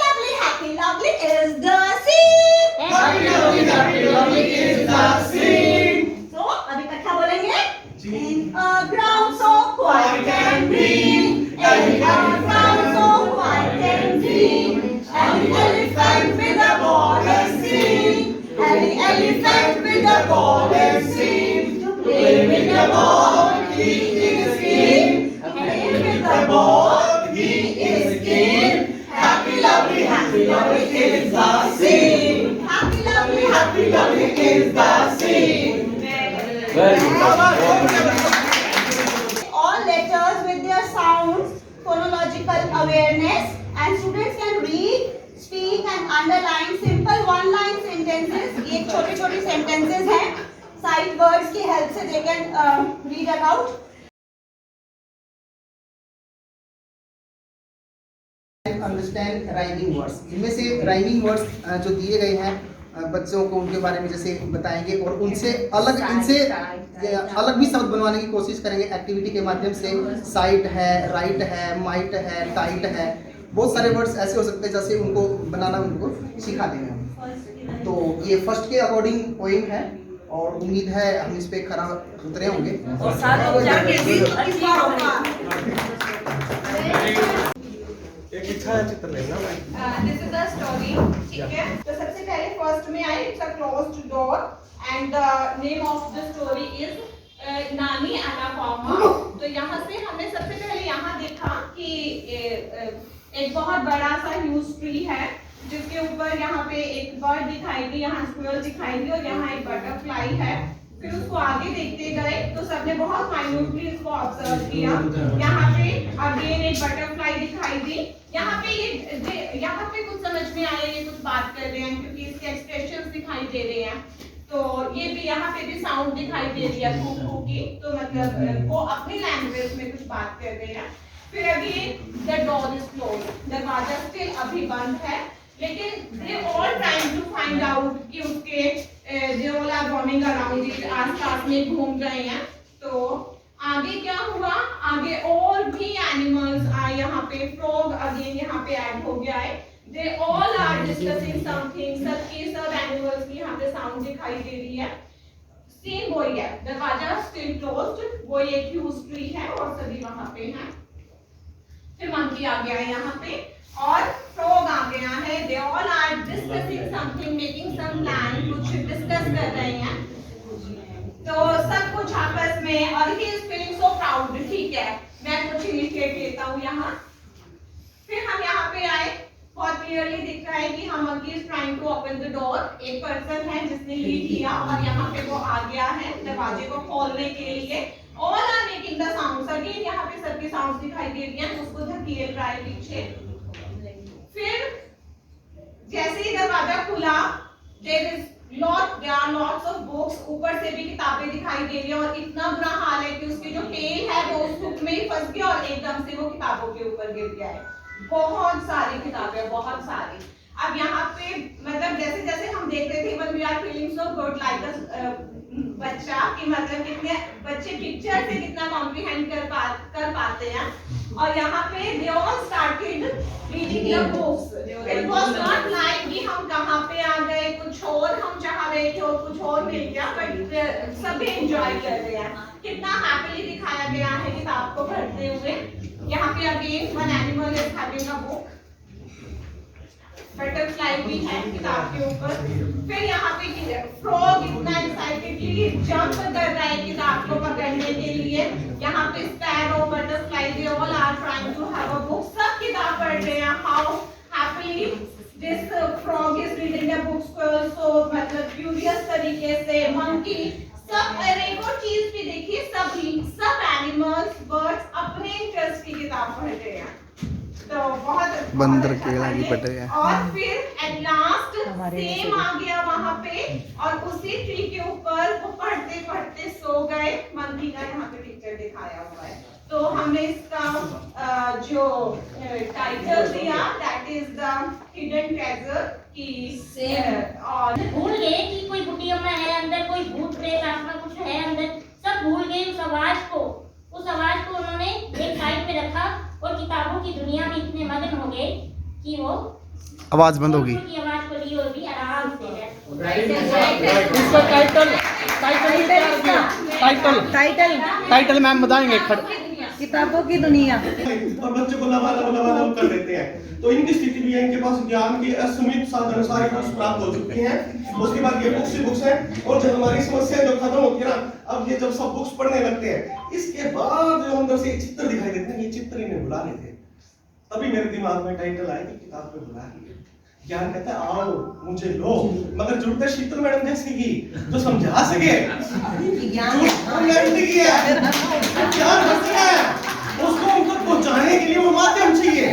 lovely is the scene. Happy lovely is the scene. So, अभी इकट्ठा बोलेंगे. In a ground so quiet and green. In a ground so quiet and green. An elephant with a ball is seen. An elephant with a ball is seen. To play with the ball, he is keen. Play with the ball, he is keen. Happy lovely is the scene. Happy lovely is the scene. All letters with their sounds, phonological awareness, and students can read, speak and underline simple one-line sentences. ये छोटे-छोटे sentences हैं. Sight words की help से they can read aloud. Understand rhyming words. इनमें से rhyming words जो दिए गए हैं बच्चों को उनके बारे में जैसे बताएंगे और उनसे अलग इनसे अलग भी शब्द बनवाने की कोशिश करेंगे एक्टिविटी के माध्यम से. साइट है, राइट है, माइट है, टाइट है, बहुत सारे वर्ड्स ऐसे हो सकते हैं जैसे उनको बनाना उनको सिखा देंगे हम. तो ये फर्स्ट के अकॉर्डिंग पोइम है और उम्मीद है हम इस पे खरा उतरे होंगे. एक इच्छा है चित्र लेना. This is the story. ठीक है. तो सबसे पहले फर्स्ट में आए it's a closed door and the name of the story is नानी एनाकोंडा. तो यहाँ से हमने सबसे पहले यहाँ देखा कि एक बहुत बड़ा सा ह्यूज ट्री है जिसके ऊपर यहाँ पे एक बर्ड दिखाई दी, यहाँ स्क्विरल दिखाई दी और यहाँ एक बटरफ्लाई है. फिर उसको आगे देखते गए तो सबने बहुत माइन्यूटली इसको ऑब्जर्व किया. यहाँ पे अगेन एक बटरफ्लाई दिखाई दी. यहाँ पे कुछ समझ में आया, ये कुछ बात कर रहे हैं क्योंकि इसके एक्सप्रेशंस दिखाई दे रहे हैं. तो ये भी यहाँ पे भी साउंड दिखाई दे रही है कू की, तो मतलब वो अपनी लैंग्वेज में कुछ बात कर रहे हैं. फिर again the door is closed, दरवाजा स्टिल अभी बंद है, लेकिन they all trying to find out कि उसके they all are roaming around it, आसपास में घूम रहे हैं. तो आगे क्या हुआ, आगे और भी एनिमल्स आए. यहाँ पे फ्रॉग अगेन यहाँ पे ऐड हो गया है. They all are discussing something. सब एनिमल्स की यहाँ पे साउंड दिखाई दे रही है. सेम वही है, दरवाजा स्टिल क्लोज्ड, वो एक ह्यूज ट्री है और सभी वहां पे हैं. फिर मंकी आ गया है यहाँ पे और फ्रॉग आ गया है. They all are discussing something, making some plan, कुछ डिस्कस कर रहे हैं. तो सब कुछ आपस में और he is feeling so proud. ठीक है, मैं कुछ इनिशिएट लेता हूँ यहाँ. फिर हम यहाँ पे आए, बहुत क्लियरली दिख रहा है कि हम monkey is trying to open the door. एक पर्सन है जिसने लीड किया और यहाँ पे वो आ गया है दरवाजे को खोलने के लिए. All are making the sounds. Again यहाँ पे सबकी साउंड्स दिखाई दे रही हैं. उसको धकेल रहा है पीछे. फिर जैसे ही दरवाजा खुला, there are lots of books. ऊपर से भी किताबें दिखाई दे रही है और इतना बुरा हाल है कि उसकी जो टेल है वो उस बुक में ही फंस गया और एकदम से वो किताबों के ऊपर गिर गया है. बहुत सारी किताबें, बहुत सारी. अब यहाँ पे मतलब जैसे जैसे हम देख रहे थे, when we are feeling so good like the बच्चा कि मतलब कितने बच्चे पिक्चर से कितना कॉम्प्रिहेंड कर पाते हैं. और यहाँ पे they all started reading the books. It was not like कि हम कहाँ पे आ गए, कुछ और हम चाह रहे थे और कुछ और मिल गया, बट सभी एंजॉय कर रहे हैं. कितना हैप्पीली दिखाया गया है किताब को पढ़ते हुए. यहाँ पे again one animal is having a book, butterfly भी है किताब के ऊपर। फिर यहाँ पे फ्रॉग इतना एक्साइटेडली जंप कर रहा है किताब को पकड़ने के लिए। यहाँ पे sparrow, butterfly, they all are trying to have a book, सब किताब पढ़ रहे हैं। How happily this frog is reading the books को सो मतलब क्यूरियस तरीके से। मंकी, सब एक और चीज भी देखिए, सब एनिमल्स, बर्ड्स अपने इंटरेस्ट की किताब पढ़ रहे हैं। तो बहुत बंदर केला की पढ़ रहे हैं। और फिर एट लास्ट सेम आ गया वहां पे और उसी ट्री के ऊपर वो पढ़ते पढ़ते सो गए। मंकी का यहाँ पे पिक्चर दिखाया हुआ है। तो हमने इसका जो टाइटल दिया that is the hidden treasure की और भूल गए कि कोई बुढ़ियम्मा है अंदर, कोई भूत प्रेत आत्मा कुछ है अंदर, सब भूल गए उस आवाज को उन्होंने एक साइड पे रखा और किताबों की दुनिया में इतने मगन हो गए कि वो आवाज बंद होगी। की आवाज को लिए और भी आराम से इसका टाइटल मैम बताएंगे। किताबों की दुनिया और बच्चों को लबालब कर देते हैं। तो इनकी स्थिति भी है, इनके पास ज्ञान के असीमित साधन सारी बुक्स प्राप्त हो चुकी हैं। उसके बाद ये बुक्स ही बुक्स हैं और जब हमारी समस्या जो खत्म होती है ना, अब ये जब सब बुक्स पढ़ने लगते हैं, इसके बाद जो अंदर से चित्र दिखाई देते हैं, ये चित्र इन्हें बुला लेते हैं। तभी मेरे दिमाग में टाइटल आया कि किताब में बुला लिए। ज्ञान कहता है आओ मुझे लो, मगर जरूरत है शीतल मैडम जैसी की जो समझा सके। ज्ञान उसको उनको पहुंचाने के लिए वो माध्यम चाहिए।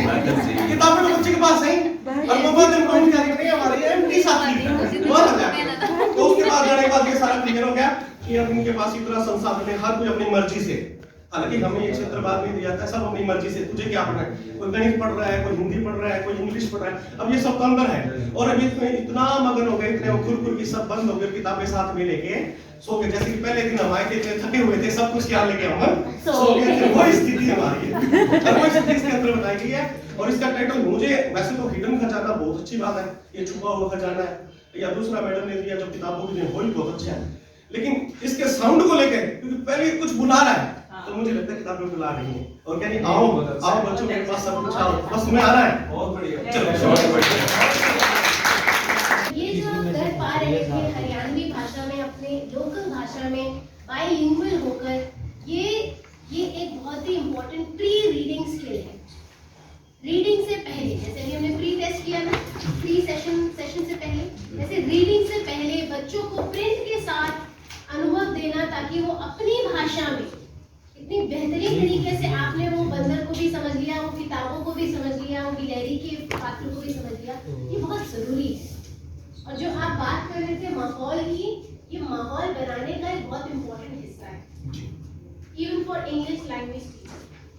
किताबें तो बच्चे के पास है और वो माध्यम को हम क्या करेंगे, हमारे एमटी साथी तो उसके बाद जाने के बाद ये सारा क्लियर हो गया कि अब इनके पास इतना संसाधन है, हर कोई अपनी मर्जी से। हालांकि हमें ये क्षेत्र बाद में दिया जाता है, सब अपनी मर्जी से। तुझे क्या पढ़ना है, कोई गणित पढ़ रहा है, कोई हिंदी पढ़ रहा है, कोई इंग्लिश पढ़ रहा है। अब ये सब तो अंदर है और अभी इसमें इतना मगन हो गए, इतने खुर की सब बंद हो गए, किताबें साथ में लेके सो गए। जैसे कि पहले दिन हम आए थे, इतने थके हुए थे, सब कुछ याद लेके हम सो गए थे। वो स्थिति हमारी है और वो स्थिति इसके अंदर बताई गई है। और इसका टाइटल मुझे वैसे तो हिडन खजाना बहुत अच्छी बात है, ये छुपा हुआ खजाना है, या दूसरा मैडम ने दिया जो किताबों की वो भी बहुत अच्छा है। लेकिन इसके साउंड को लेकर, क्योंकि पहले कुछ बुला रहा है तो मुझे लगता है किताब में बुला रही है और कह रही आओ आओ बच्चों के पास सब कुछ आओ, बस तुम्हें आना है। बहुत बढ़िया, चलो। ये जो आप कर पा रहे थे हरियाणवी भाषा में, अपने लोकल भाषा में बाइलिंगुअल होकर, ये एक बहुत ही इम्पोर्टेंट प्री रीडिंग स्किल है। रीडिंग से पहले, जैसे कि हमने प्री टेस्ट किया ना, प्री सेशन से पहले, जैसे रीडिंग से पहले बच्चों को प्रिंट के साथ अनुभव देना, ताकि वो अपनी भाषा में इतनी बेहतरीन तरीके से, आपने वो बंदर को भी समझ लिया, वो किताबों को भी समझ लिया, वो गिलहरी के पात्रों को भी समझ लिया, ये बहुत जरूरी है। और जो आप बात कर रहे थे माहौल की, ये माहौल बनाने का एक बहुत इम्पोर्टेंट हिस्सा है, even for English language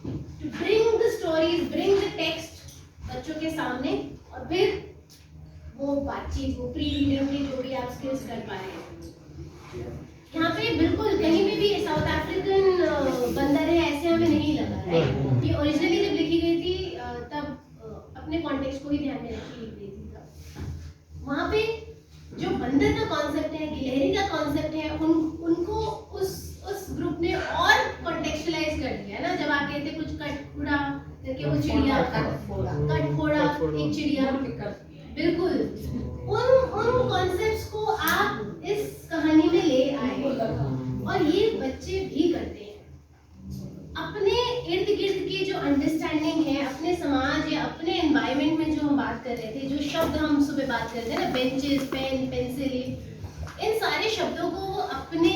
to bring the stories, bring the text बच्चों के सामने, और फिर वो बातचीत, वो प्री रीडिंग की जो भी आप स्किल्स कर पा रहे हैं। यहाँ पे बिल्कुल कहीं में भी साउथ अफ्रीकन बंदर है ऐसे हमें नहीं लगा है। ये ओरिजिनली जब लिखी गई थी तब अपने कॉन्टेक्स्ट को ही ध्यान में रखी गई थी। तब वहाँ पे जो बंदर का कॉन्सेप्ट है, गिलहरी का कॉन्सेप्ट है, उनको उस ग्रुप ने और कॉन्टेक्चुअलाइज कर दिया ना। जब आप कहते कुछ कटखोड़ा करके वो चिड़िया, कटखोड़ा एक चिड़िया, बिल्कुल उन कॉन्सेप्ट्स को आप इस कहानी में ले आए और ये बच्चे भी करते हैं। अपने इर्द गिर्द की जो अंडरस्टैंडिंग है, अपने समाज या अपने एनवायरनमेंट में जो हम बात कर रहे थे, जो शब्द हम सुबह बात करते हैं ना, बेंचेस, पेन, पेंसिल, इन सारे शब्दों को वो अपने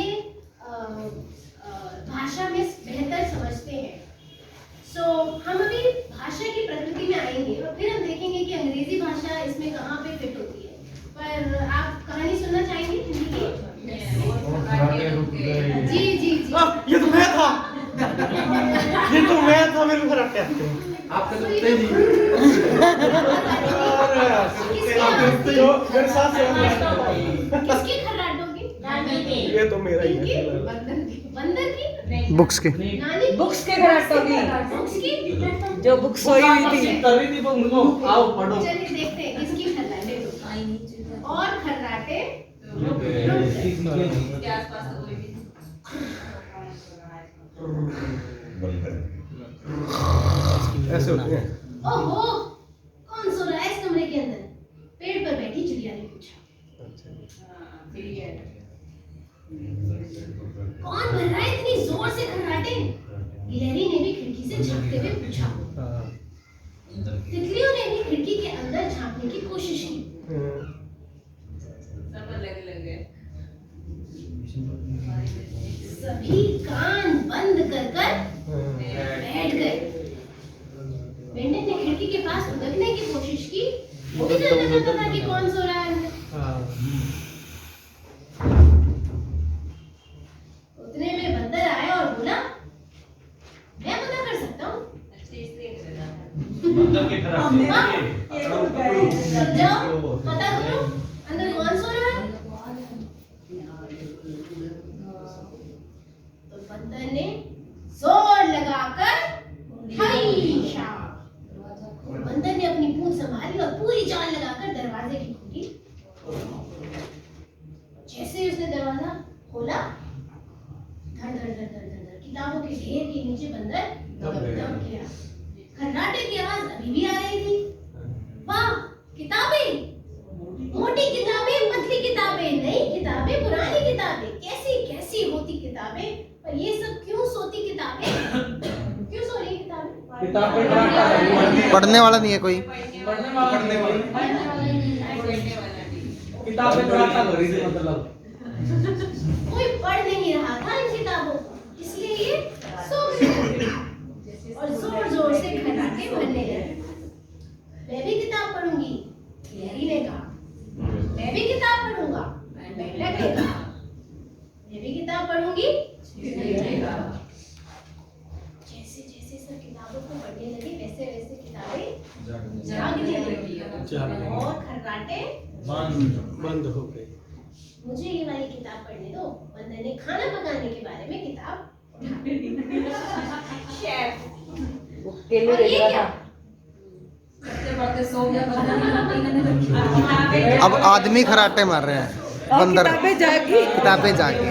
भाषा में बेहतर समझते हैं। सो हम अभी भाषा की प्रकृति में आएंगे और फिर हम देखेंगे कि अंग्रेजी भाषा इसमें कहाँ पे फिट होती है। पर आप कहानी सुनना चाहेंगे हिंदी की? जी जी जी। ये तो मैं था, ये तो मैं था, मेरे घर आते आपके तो तेजी जो मेरे साथ किसकी खर्राट होगी? ये तो मेरा ही है। बंदर की? बुक्स के, बुक्स के खर्राट होगी, बुक्स की जो बुक्स सोई हुई थी। आओ पढ़ो। चलिए देखते हैं किसकी खर्राटे और खर्राटे इसके आसपास तो कोई भी ऐसे होते हैं। ओहो, कौन सो रहा है इस कमरे के अंदर? पेड़ पर बैठी चिड़िया ने पूछा। कौन भर रहा है इतनी जोर से खर्राटे? गिलहरी ने भी खिड़की से झांकते हुए पूछा। तितलियों ने भी खिड़की के अंदर झांकने की कोशिश की। सभी कान बंद कर बैठ गए। मेंढक ने खिड़की के पास उतरने की कोशिश की। वो भी जानना चाहता था कि कौन सो रहा है अंदर। उतने में बंदर आया और बोला, मैं मना कर सकता हूँ। जाओ पता करो अंदर कौन सो रहा है। तो बंदर ने जोर लगाकर हैशा। बंदर ने अपनी पूंछ संभाली और पूरी जान लगाकर दरवाजे की खोली। जैसे ही उसने दरवाजा खोला, धड़ धड़ धड़ धड़ धड़ किताबों के ढेर के नीचे बंदर दब गया। खर्राटे की आवाज अभी भी आ रही थी। वाह, किताबें, मोटी किताबें, पतली किताबें, नई किताबें, पुरानी किताबें, कैसी कैसी होती किताबें, पर ये सब क्यों सोती किताबें? क्यों सो रही किताबें? पढ़ने वाला नहीं है कोई। किताबें पढ़ता मतलब कोई पढ़ नहीं रहा था इन किताबों को, इसलिए ये सो गए और जोर जोर से खर्राटे भरने लगे। मैं भी किताब पढ़ूंगी, गिलहरी ने कहा। मैं भी किताब पढ़ूंगा, मेंढक ने कहा। मैं भी किताब पढ़ूंगी, चिड़िया ने कहा। जैसे जैसे सब किताबों को पढ़ने लगे, वैसे वैसे किताबें जागने लगी और खर्राटे बंद हो गए। मुझे ये वाली किताब पढ़ने दो। बंदर ने खाना पकाने के बारे में किताब शेफ। और ये क्या? अब आदमी खराटे मार रहे हैं, बंदर किताबें जागी।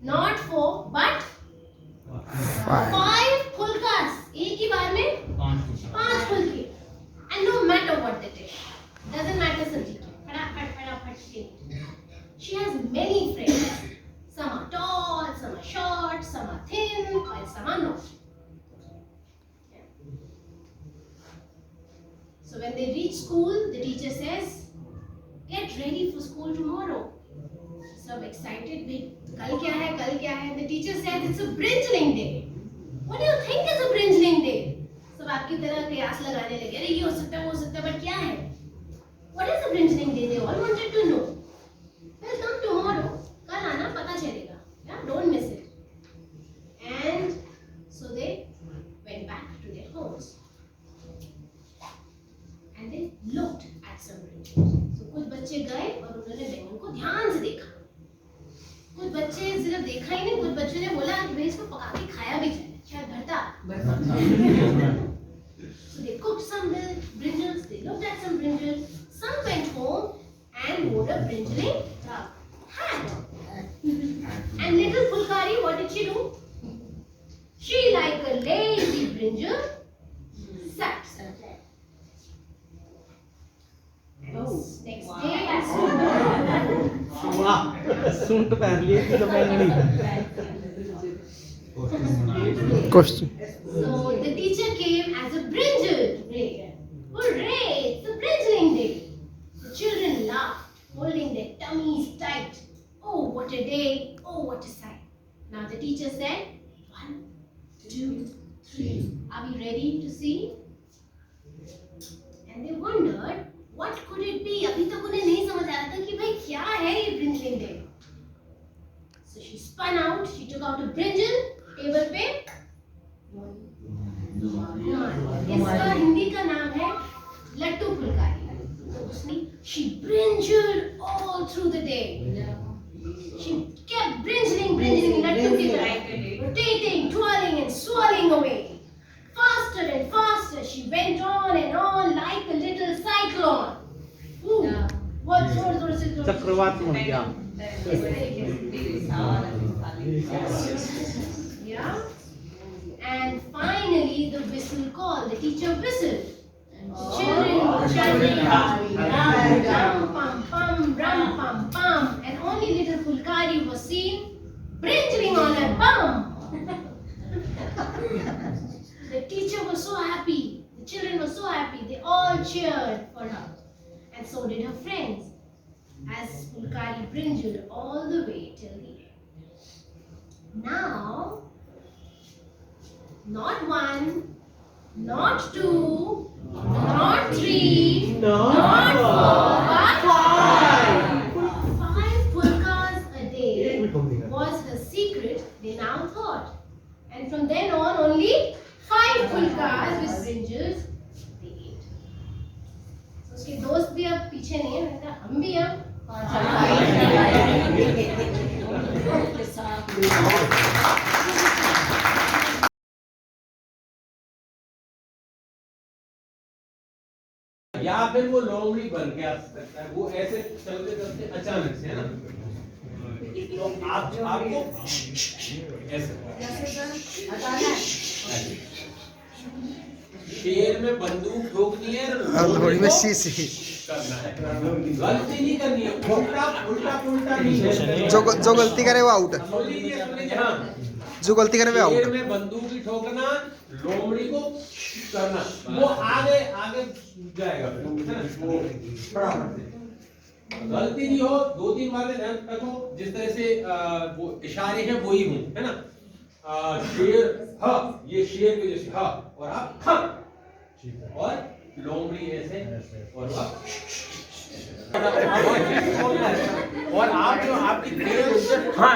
Not 4 but 5 फुलकास। एक ही बार में 5 फुलके। And no matter what the dish, doesn't matter Sanjit. फटाफट फटाफट से। She has many friends. Some are tall, some are short, some are thin, while some are not. So when they reach school, the teacher says, "Get ready for school tomorrow." Some excited, कल क्या है, कल क्या है? The teacher says it's a brinjling day. What do you think is a brinjling day? सब आपकी तरह कयास लगाने लगे, अरे ये हो सकता है, वो हो सकता है, but क्या है? What is a brinjling day? They all wanted to know. Well, come tomorrow. कल आना, पता चलेगा. Yeah, don't miss it. And so they went back to their homes. And they looked at some brinjals. So कुछ बच्चे गए और उन्होंने बैंगन को ध्यान से देखा। कुछ बच्चे सिर्फ देखा ही नहीं, कुछ बच्चों ने बोला कि भाई इसको पका के खाया भी जाए, शायद भरता। So they cooked some brinjals. They looked at some brinjals. Some went home and wore a brinjling hat. And little Fulkari, what did she do? She, like a lazy brinjal, sat. Next day, suit पहन लिए तो बैंगनी। Question. So the teacher came as a brinjal day. Hooray! It's the brinjling day. The children laughed, holding their tummies tight. Oh, what a day! Oh, what a sight! Now the teacher said, 1, 2, 3. Are we ready to see? And they wondered, what could it be? अभी तक उन्हें नहीं समझ आ रहा था कि भाई क्या है ये brinjling day. So she spun out. She took out a brinjal. Table पे इसका हिंदी का नाम है लट्टू Phulkari. She brinjled all through the day. She kept brinjling लट्टू की तरह, rotating, twirling and swirling away. Faster and faster she went on and on like a little cyclone. बहुत जोर जोर से चक्रवात बन गया। Yeah. And finally, the whistle call. The teacher whistled. Children were chanting, rum pum pum, rum pum pum, and only little Fulkari was seen brinjling on her bum. The teacher was so happy. The children were so happy. They all cheered for her, and so did her friends, as Fulkari brinjled all the way till the end. Now, not one, not two, not three, not four, but five. 5 pulkas a day was her secret, they now thought. And from then on, only 5 pulkas with brinjals they ate. So उसके दोस्त भी अब पीछे नहीं है, मैंने कहा हम भी अब या फिर वो लोमड़ी बन के आ सकता है, वो ऐसे चलते चलते अचानक से, है ना? तो आपको ऐसे शेर में बंदूक ठोकनी है, थोड़ी में शीशी करना है, गलती नहीं करनी है, उल्टा नहीं है। जो गलती करे वो आउट। हाँ, जो गलती करे वो शेर आउट। में बंदूक ही ठोकना, लोमड़ी को करना, वो आगे जाएगा, है ना? वो फटाफट से गलती नहीं हो, 2-3 बार ध्यान रखो, जिस तरह से वो इशारे हैं वही हूँ, है ना? शेर हा, ये शेर के जैसे हा, और आप हा, और लोमड़ी ऐसे, और आप और आप जो आपकी देर हाँ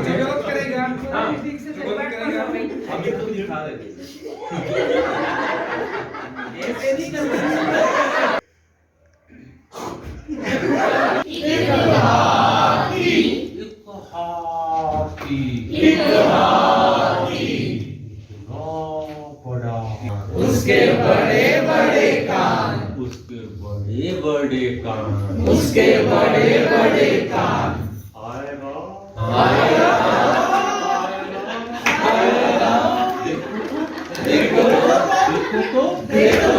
जरूरत करेगा, हाँ अभी तो दिखा दे। ऐसे नहीं करना। उसके बड़े बड़े कान, उसके बड़े बड़े कान, उसके बड़े बड़े कान, आएगा आएगा आएगा, देखो देखो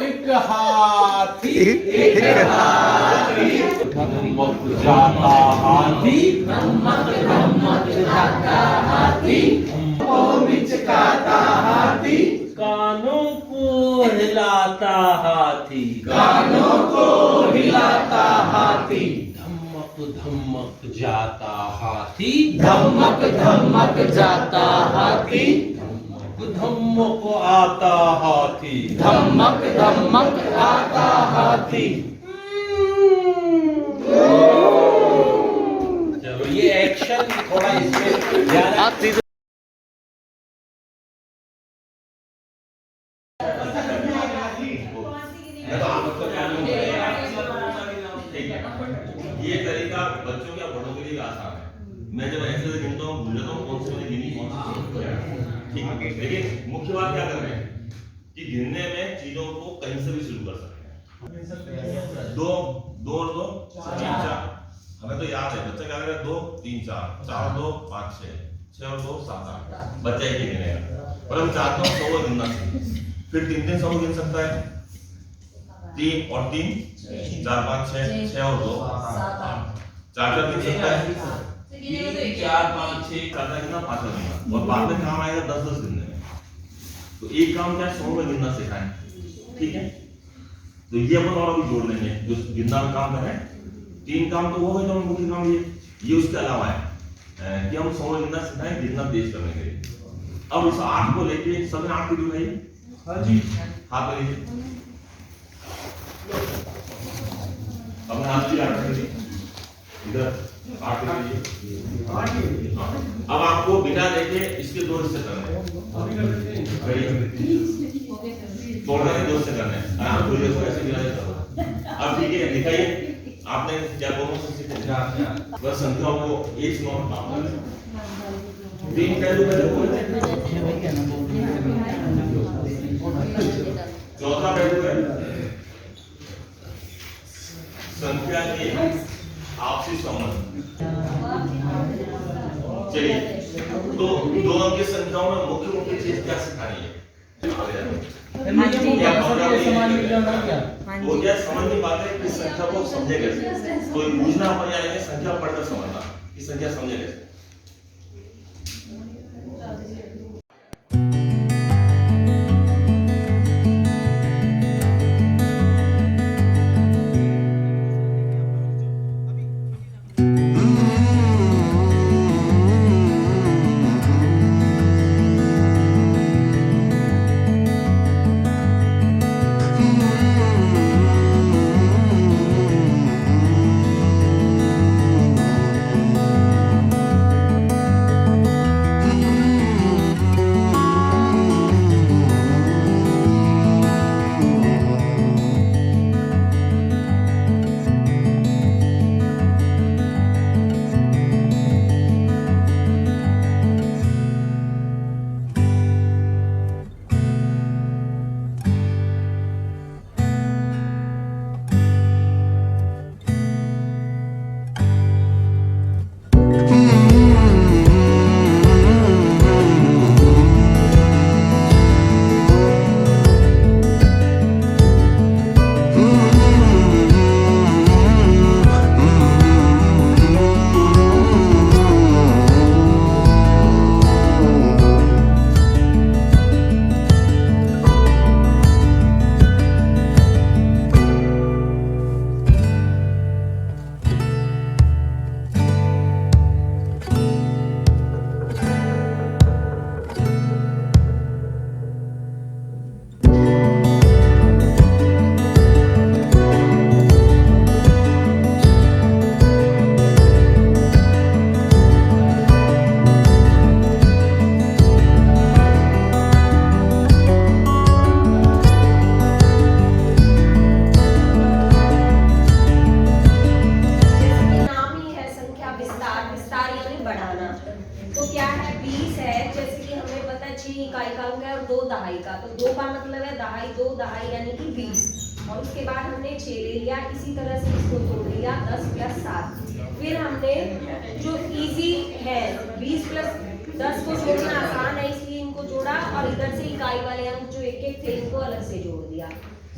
एक हाथी, एक हाथी, धमक जाता हाथी, धमक जाता हाथी, मिचकाता हाथी, कानों को हिलाता हाथी, कानों को हिलाता हाथी, धमक जाता हाथी, धमक धमक जाता हाथी, धमक आता हाथी, धमक धमक आता हाथी। चलो ये एक्शन थोड़ा इसमें ज्यादा ये तरीका बच्चों के बड़ों के लिए आसान है। मैं जब ऐसे गिनता हूँ भूल जाता हूँ कौन से मैंने गिनी कौन सी ठीक है। लेकिन मुख्य बात क्या कर रहे हैं कि गिनने में चीजों को कहीं से भी शुरू कर सकते हैं। 2 और 2 3 4, हमें तो याद है बच्चा क्या करेगा 2 3 4, 4 2 5 6, 6 और 2 7 8, बच्चा एक ही गिनेगा। पर हम चाहते हैं 100 गिनना चाहिए, फिर 3 100 गिन सकता है, 3 और 3 4 5 6, 6 और 2 4 4 गिन सकता है, 3 4 5 6 करता गिनना 5 गिनना, और बाद में काम आएगा 10 10 गिनने में। तो एक काम क्या 100 में गिनना सिखाएं, ठीक है। तो ये अपन और अभी जोड़ लेंगे जो गिनना में काम करें। 3 काम तो वो है जो मुख्य काम ये उसके अलावा है कि हम 100 में गिनना सिखाएं, गिनना तेज करने के लिए। अब इस 8 को लेके सबने 8 को गिनाइए। हाँ जी, हाथ में लीजिए, अपने हाथ की 8 लीजिए, इधर 8 लीजिए। अब आपको बिना देखे इसके 2 हिस्से करने हैं, तोड़ने के 2 हिस्से करने हैं। आप पूरे को ऐसे गिना देता। अब ठीक है, दिखाइए आपने क्या दोनों से सीखे बस संख्याओं को एक से 9 काम करना। 3 पहलू चौथा पहलू है संख्या के आपसी संबंध। चलिए तो 2 अंक ये संख्याओं में मुख्य चीज क्या सिखानी है? वो क्या समझ नहीं पाते कि संख्या को समझे कैसे, कोई पूछना पड़ जाएगा संख्या पढ़कर समझना कि संख्या समझे कैसे। इकाई का अंक है और 2 दहाई का, तो 2 का मतलब है दहाई, 2 दहाई यानी कि 20। और उसके बाद हमने 6 ले लिया, इसी तरह से इसको तोड़ लिया 10 + 7। फिर हमने जो इजी है 20 + 10 को जोड़ना आसान है इसलिए इनको जोड़ा, और इधर से इकाई वाले अंक जो एक एक थे इनको अलग से जोड़ दिया।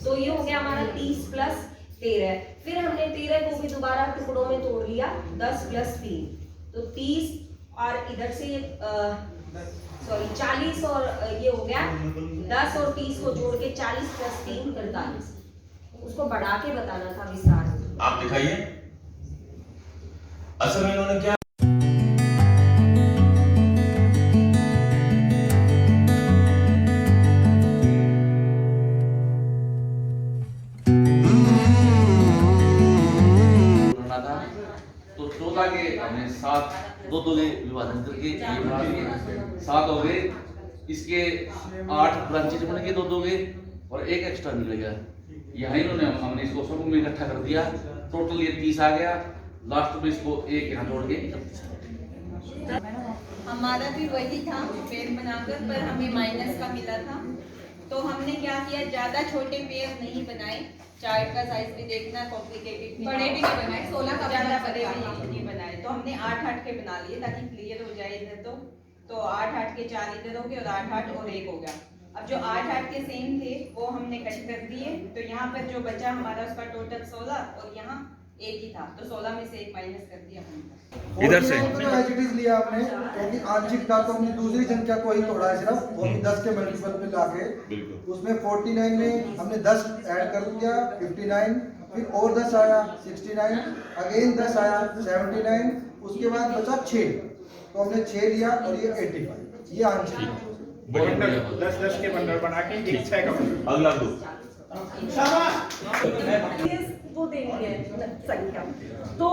तो ये हो गया हमारा 30 + 13। फिर हमने 13 को भी दोबारा टुकड़ों में तोड़ लिया 10 + 3, तो 30 और इधर से 40 और ये हो गया 10 और 30 को जोड़ के 40 + 3 45। उसको बढ़ा के बताना था विस्तार। आप दिखाइए असल में इन्होंने क्या तो 14 के हमने 7 2 के विभाजन करके ये बना दिए 7 हो गए, इसके 8 ब्रांचेज बन गए 2 के और एक एक्स्ट्रा निकलेगा। यहाँ इन्होंने हमने इसको सब में इकट्ठा कर दिया, टोटल ये 30 आ गया। लास्ट में इसको एक यहाँ जोड़ के हमारा भी वही था पेड़ बनाकर, पर हमें माइनस का मिला था। तो हमने क्या किया, ज्यादा छोटे पेड़ नहीं बनाए, चार्ट का साइज भी देखना, कॉम्प्लिकेटेड बड़े भी नहीं बनाए, 16 का ज्यादा बड़े भी नहीं बनाए। तो हमने 8-8 के बना लिए ताकि क्लियर हो जाए इधर। तो 8-8 के 4 इधर हो गए और 8-8 और 1 हो गया। अब जो 8-8 के सेम थे वो हमने कट कर दिए, तो यहाँ पर जो बचा हमारा उसका टोटल 16 और यहाँ 1 ही था, तो 16 में से 1 माइनस कर दिया हमने। इधर से एज इट इज लिया आपने, क्योंकि आंशिक था तो हमने दूसरी संख्या को ही तोड़ा है सिर्फ, वो भी 10 के मल्टीपल पे लाके। उसमें 49 में हमने 10 ऐड कर दिया 59, फिर और 10 आया 69, अगेन 10 आया 79, उसके बाद बचा 6, तो हमने 6 लिया और ये 85, ये आंशिक 10 के बंडल बना के एक 6 का बंडल। अगला दो वो देनी है संख्या, तो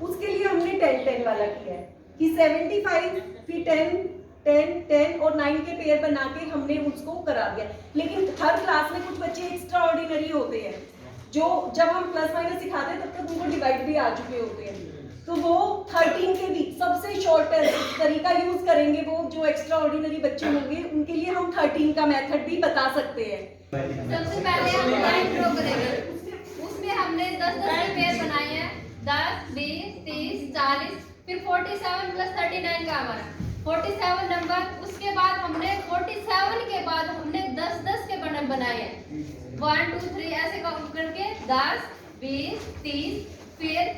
उसके लिए हमने 10-10 वाला किया है कि 75 फिर 10-10 और 9 के पेयर बना के हमने उसको करा दिया। लेकिन हर क्लास में कुछ बच्चे एक्स्ट्रा ऑर्डिनरी होते हैं, जो जब हम प्लस माइनस सिखाते हैं तब तक उनको डिवाइड भी आ चुके होते हैं, तो वो 13 के भी सबसे शॉर्टेस्ट तरीका यूज करेंगे। वो जो एक्स्ट्रा ऑर्डिनरी बच्चे होंगे उनके लिए हम 13 का मेथड भी बता सकते हैं। सबसे पहले हम लाइन ड्रॉ करेंगे, उसमें हमने 10-10 के पेयर बनाए हैं, 10, 20, 30, 40, फिर 47 + 39 का हमारा। 47 नंबर। उसके बाद हमने 47 के बाद हमने 10-10 के बटन बनाए हैं, 1 2 3 ऐसे काउंट करके 10 20 30, फिर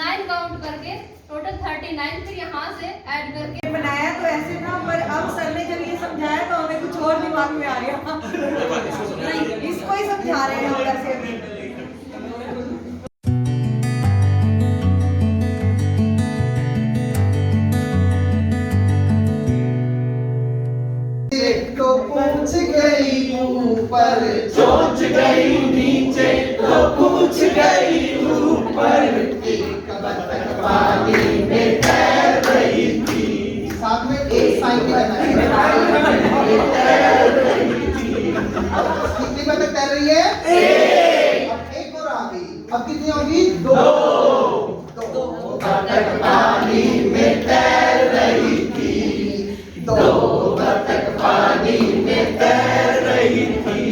9 काउंट करके टोटल 39, फिर यहाँ से ऐड करके बनाया तो ऐसे था, पर अब सर ने जब ये समझाया तो हमें कुछ और दिमाग में आ गया। नहीं, इसको ही समझा रहे हैं हम कैसे भी। तो पूछ गई ऊपर, चोंच गई नीचे, तो पूछ गई ऊपर, एक बतख पानी में तैर रही थी। साथ में एक साइन भी करना है। कितनी बतख तैर रही है? एक। अब एक और आ गई, अब कितनी होगी? 2। बतख पानी में तैर रही थी, 2 बतख पानी में तैर रही थी।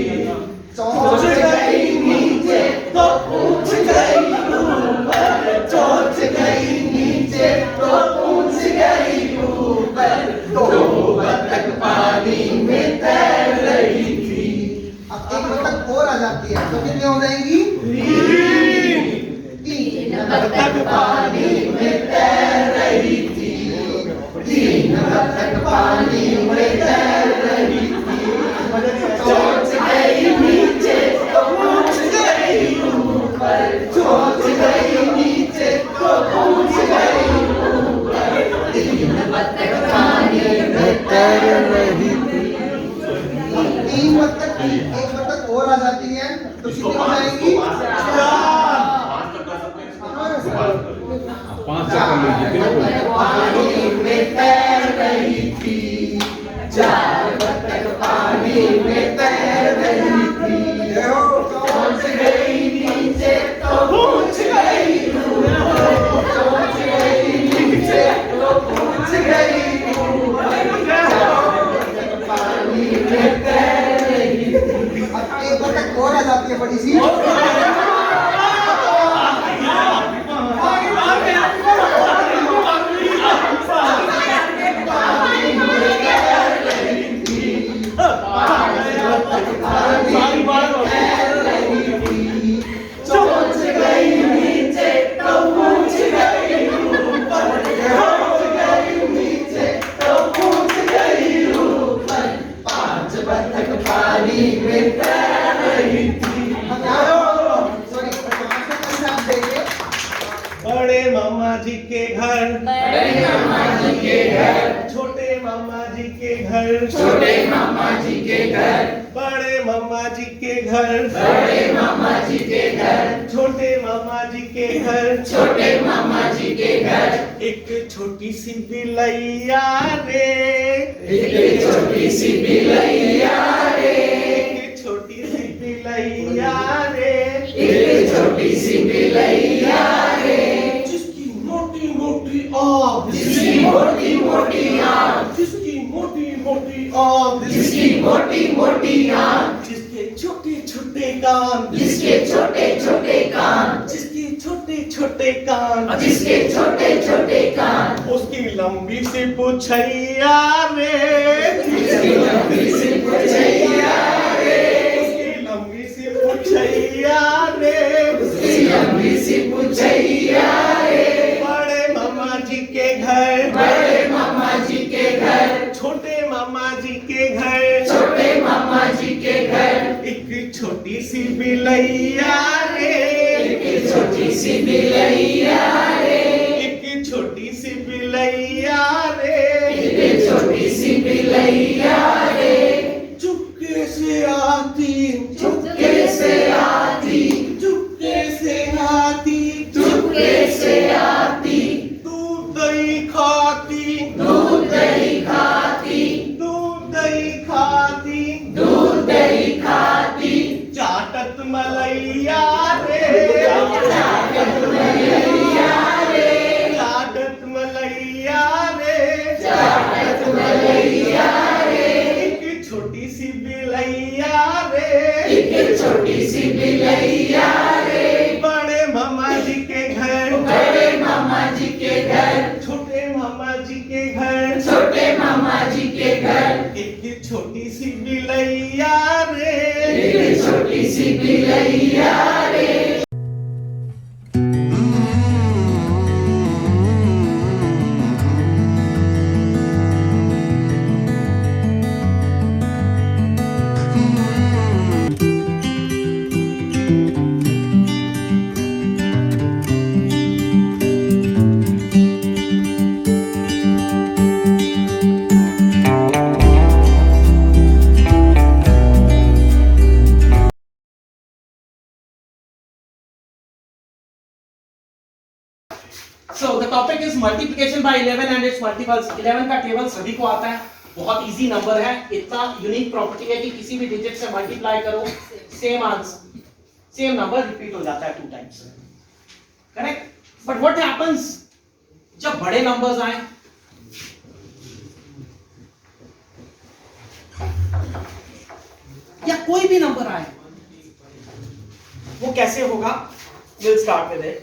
चोंच गई नीचे तो पूछ गई ऊपर, चोंच गई नीचे तो पूछ गई ऊपर, 2 बतख पानी में तैर रही थी। अब एक बतख और आ जाती है, तो कितनी हो जाएंगी? 3 बतख पानी में तैर रही थी, 3 बतख पानी में तैर रही थी। चोंच गई नीचे तो पूछ गई ऊपर, चोंच गई नीचे तो पूछ गई ऊपर, 3 बतख पानी में तैर रही थी। 3 बतख, एक बतख और आ जाती है, तो कितनी हो जाएगी? 5 पानी में तैर रही थी, 4 बतख पानी में तैर रही थी। चोंच गई नीचे तो पूछ गई ऊपर, चोंच गई नीचे तो पूछ गई ऊपर, 4 बतख पानी में तैर रही थी। अब एक बतख और आ जाती है बड़ी सी, चोंच गई नीचे तो पूछ गई ऊपर, चोंच गई नीचे तो पूछ गई ऊपर, 5 बतख पानी में तैर रही थी। बड़े मामा जी के घर, बड़े मामा जी के घर, छोटे मामा जी के घर, छोटे मामा जी के घर, बड़े मामा जी के घर, बड़े मामा जी के घर, छोटे मामा जी के घर, छोटे मामा जी के घर, एक छोटी सी बिलैया रे, एक छोटी सी बिलैया रे, एक छोटी सी बिलैया रे, एक छोटी सी बिलैया रे, जिसकी मोटी मोटी आँख, जिसकी मोटी मोटी आँख, जिसकी मोटी मोटी आँख, जिसकी मोटी मोटी आँख, जिसके छोटे छोटे कान, जिसके छोटे छोटे कान, जिसके छोटे छोटे कान, जिसके छोटे छोटे कान, उसकी लंबी सी पुछैया रे, उसकी लंबी सी पुछैया रे, उसकी लंबी सी पुछैया रे, उसकी लंबी सी पुछैया रे, बड़े मामा जी के घर, बड़े मामा जी के घर, छोटे मामा जी के घर, छोटे मामा जी के घर, एक छोटी सी बिलैया रे, एक छोटी सी बिलैया रे, एक छोटी सी बिलैया रे, एक छोटी सी बिलैया रे, चुपके से आती, चुपके से आती, चुपके से आती, चुपके से आती, दूध दही खाती, दूध दही खाती, दूध दही खाती, दूध दही खाती, चाटत मलैया रे, चाटत मलैया रे, चाटत मलैया रे, चाटत मलैया रे, एक छोटी सी बिलैया रे, एक छोटी सी बिलैया रे, बड़े मामा जी के घर, बड़े मामा जी के घर, छोटे मामा जी के घर, छोटे एक छोटी सी बिलैया रे। So the topic is multiplication by 11 and its multiples. 11 का टेबल सभी को आता है, बहुत इजी नंबर है, इतना यूनिक प्रॉपर्टी है कि किसी भी डिजिट से मल्टीप्लाई करो same answer, same number repeat हो जाता है 2 times, correct? But what happens जब बड़े नंबर्स आए, या कोई भी नंबर आए, वो कैसे होगा? We'll start with it.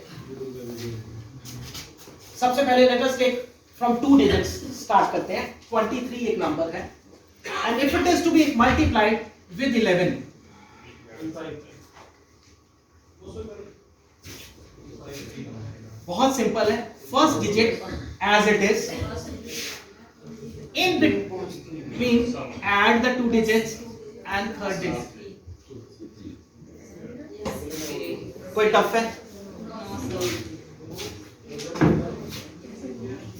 सबसे पहले let us take from 2 digits start करते हैं। 23 एक नंबर है and if it is to be multiplied with 11, बहुत सिंपल है। First digit as it is, in between add the 2 digits and third digit. कोई tough है?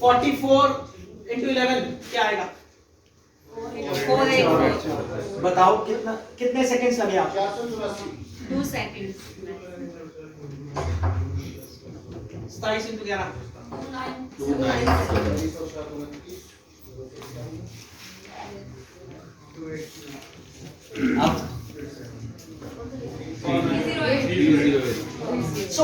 44 into 11 क्या आएगा? 484। बताओ कितने सेकंड्स लगे आपको? 2 seconds। 27 into 11 अब सो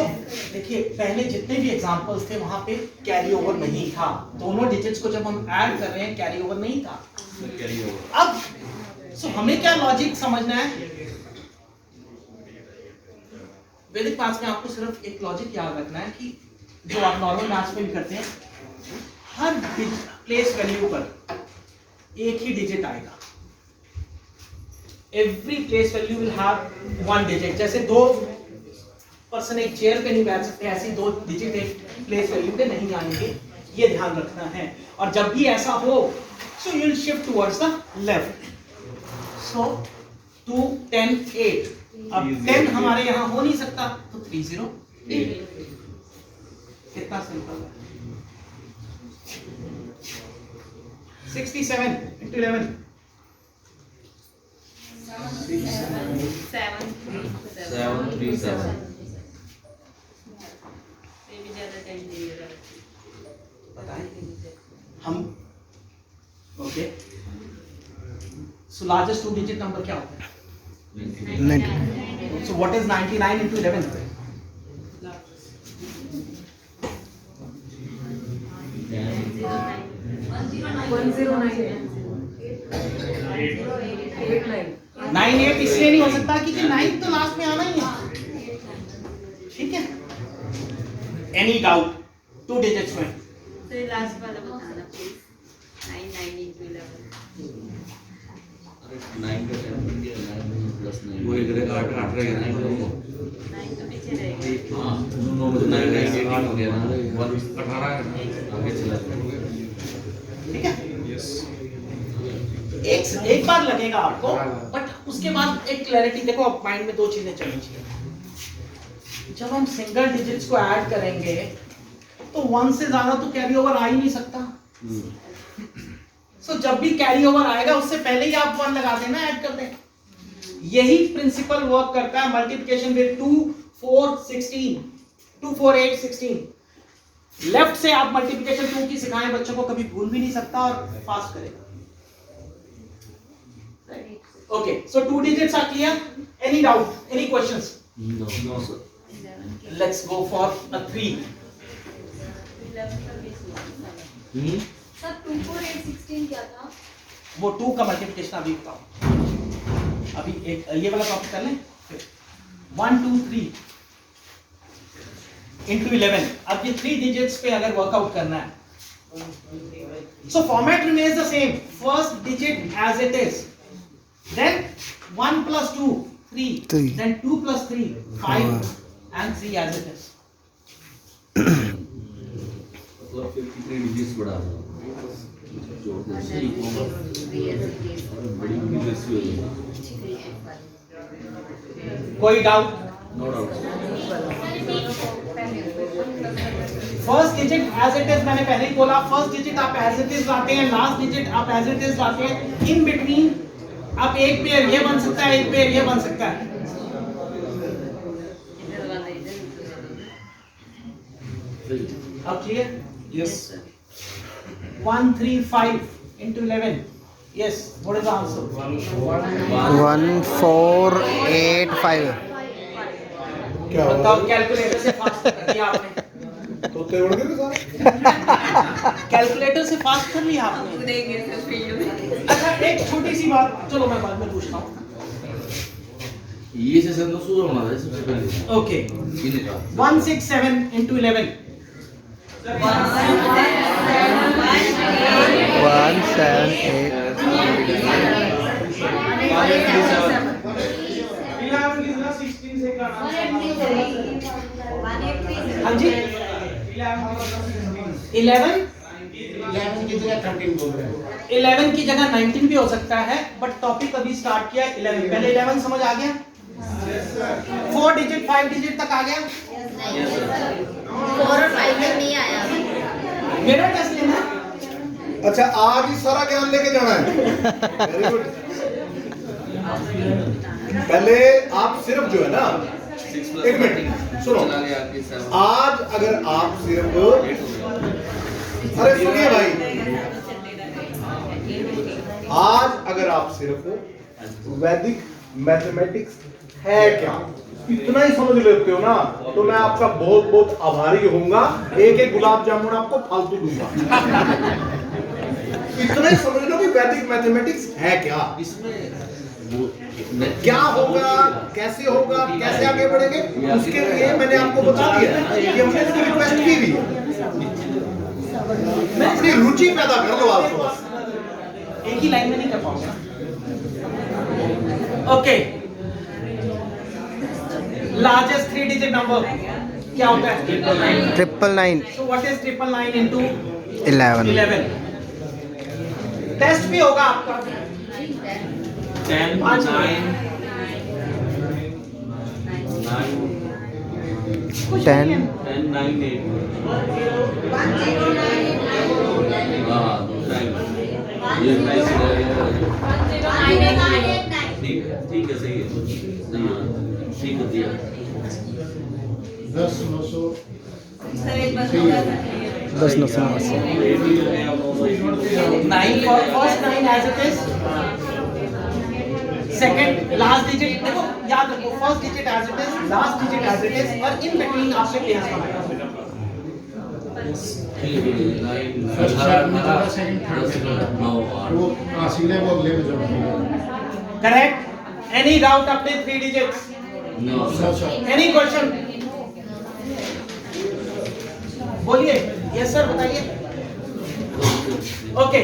देखिए, पहले जितने भी एग्जांपल्स थे वहां पे कैरी ओवर नहीं था। दोनों डिजिट्स को जब हम ऐड कर रहे हैं कैरी ओवर नहीं था। अब हमें क्या लॉजिक समझना है? वैदिक मैथ्स में आपको सिर्फ एक लॉजिक याद रखना है कि जो आप नॉर्मल मैथ्स में भी करते हैं, हर प्लेस वैल्यू पर एक ही डिजिट आएगा। Every place value will have 1 digit. जैसे 2 पर्सन एक चेयर पे नहीं बैठ सकते, ऐसे 2 डिजिट एक प्लेस वैल्यू पे नहीं आएंगे, ये ध्यान रखना है। और जब भी ऐसा हो, so you will shift towards the left. सो 2 10 8। अब 10 हमारे यहाँ हो नहीं सकता, तो 308। कितना सिंपल है। 67 into 11 737। हम okay, so largest 2 digit number क्या होता है? 99। सो व्हाट इज 99 into 11? 98 इसलिए नहीं हो सकता क्योंकि 9 तो लास्ट में आना ही है, ठीक है? एनी डाउट 2 डिजिट्स में? तो लास्ट वाला बताना प्लीज। 99 into 11। 9 का 10 बन गया, 9 प्लस 9 वो एक रहेगा, 8 रहेगा, 9 तो पीछे रहेगा। हाँ 9 बजे 9 हो गया ना, 18 आगे चला जाएगा, ठीक है? यस। एक बार लगेगा आपको, बट उसके बाद एक क्लैरिटी देखो। अब माइंड में 2 चीजें चलनी चाहिए। जब हम सिंगल डिजिट्स को ऐड करेंगे तो 1 से ज्यादा तो कैरी ओवर आ ही नहीं सकता। सो जब भी कैरी ओवर आएगा उससे पहले ही आप 1 लगा देना, ऐड कर दें। यही प्रिंसिपल वर्क करता है मल्टीप्लिकेशन विद 2 4 16 2 4 8 16। लेफ्ट से आप मल्टीप्लिकेशन 2 की सिखाएं बच्चों को, कभी भूल भी नहीं सकता और फास्ट करेगा। Okay, so 2 digits are clear. Any doubt? Any questions? No sir. Let's go for a 3. Sir 2 4 8 16 क्या था? वो 2 का मल्टीप्लिकेशन अभी बताओ। अभी एक ये वाला टॉपिक कर लें। 1 2 3 into 11। अब ये 3 डिजिट्स पे अगर वर्कआउट करना है, so format remains the same. First digit as it is, then 1 plus 2 3, Three. then 2 plus 3, 5, and 3 as it is. मतलब 53 डिजिट्स बढ़ा दो बड़ी डिजिट्स कोई doubt? No doubt first digit as it is, मैंने पहले ही बोला, फर्स्ट डिजिट आप एज इट इज लाते हैं, लास्ट डिजिट आप एज इट इज लाते हैं, इन बिटवीन आप एक पेयर ये बन सकता है, एक पेयर ये बन सकता है। अब clear? Yes. 135 into 11. Yes. What is the answer? 1485। क्या हुआ? बताओ, कैलकुलेटर से फास्ट कर दिया आपने। तो ते उड़ गए सारे। कैलकुलेटर से फास्ट कर लिया आपने। अच्छा, एक छोटी सी बात, चलो मैं बाद में पूछता हूँ। ये सेशन तो शुरू होना है सबसे पहले। ओके। 167 into 11. 178। हाँ जी। 11 की जगह 13 बोल रहे हैं। 11 की जगह 19 भी हो सकता है, बट टॉपिक अभी स्टार्ट किया 11। पहले 11 समझ आ गया? 4 डिजिट 5 डिजिट तक आ गया? 4 और 5 तक नहीं आया। मेरा टेस्ट लेना है? अच्छा, आज ही सारा ज्ञान लेके जाना है। Very good. पहले आप सिर्फ जो है ना, एक मिनट सुनो, आज अगर आप सिर्फ, अरे सुनिए भाई, आज अगर आप सिर्फ वैदिक मैथमेटिक्स है क्या इतना ही समझ लेते हो ना, तो मैं आपका बहुत बहुत आभारी होऊंगा। एक एक गुलाब जामुन आपको फालतू दूंगा। इतना ही समझ लो कि वैदिक मैथमेटिक्स है क्या, इसमें क्या होगा, कैसे होगा, कैसे आगे बढ़ेंगे, उसके लिए मैंने आपको बता दिया कि हमने इसकी रिक्वेस्ट की भी है। मैं अपनी रुचि पैदा कर लो आपको। एक ही लाइन में नहीं कर पाऊंगा। ओके, लार्जेस्ट 3 डिजिट नंबर क्या होता है? 999। So what is 999 into 11। Test भी होगा आपका। 10 9 10 9 8 हाँ ये ठीक है, सही है, ठीक है दिया 10 900 10 989। 9 for first 9 as it is, second last digit देखो, याद रखो, first digit as it is, last digit as it is, और इन बिटवीन आपने पेयर्स बनाया। करेक्ट? एनी डाउट अपने 3 डिजिट्स? Any question? बोलिए। यस सर, बताइए। Okay,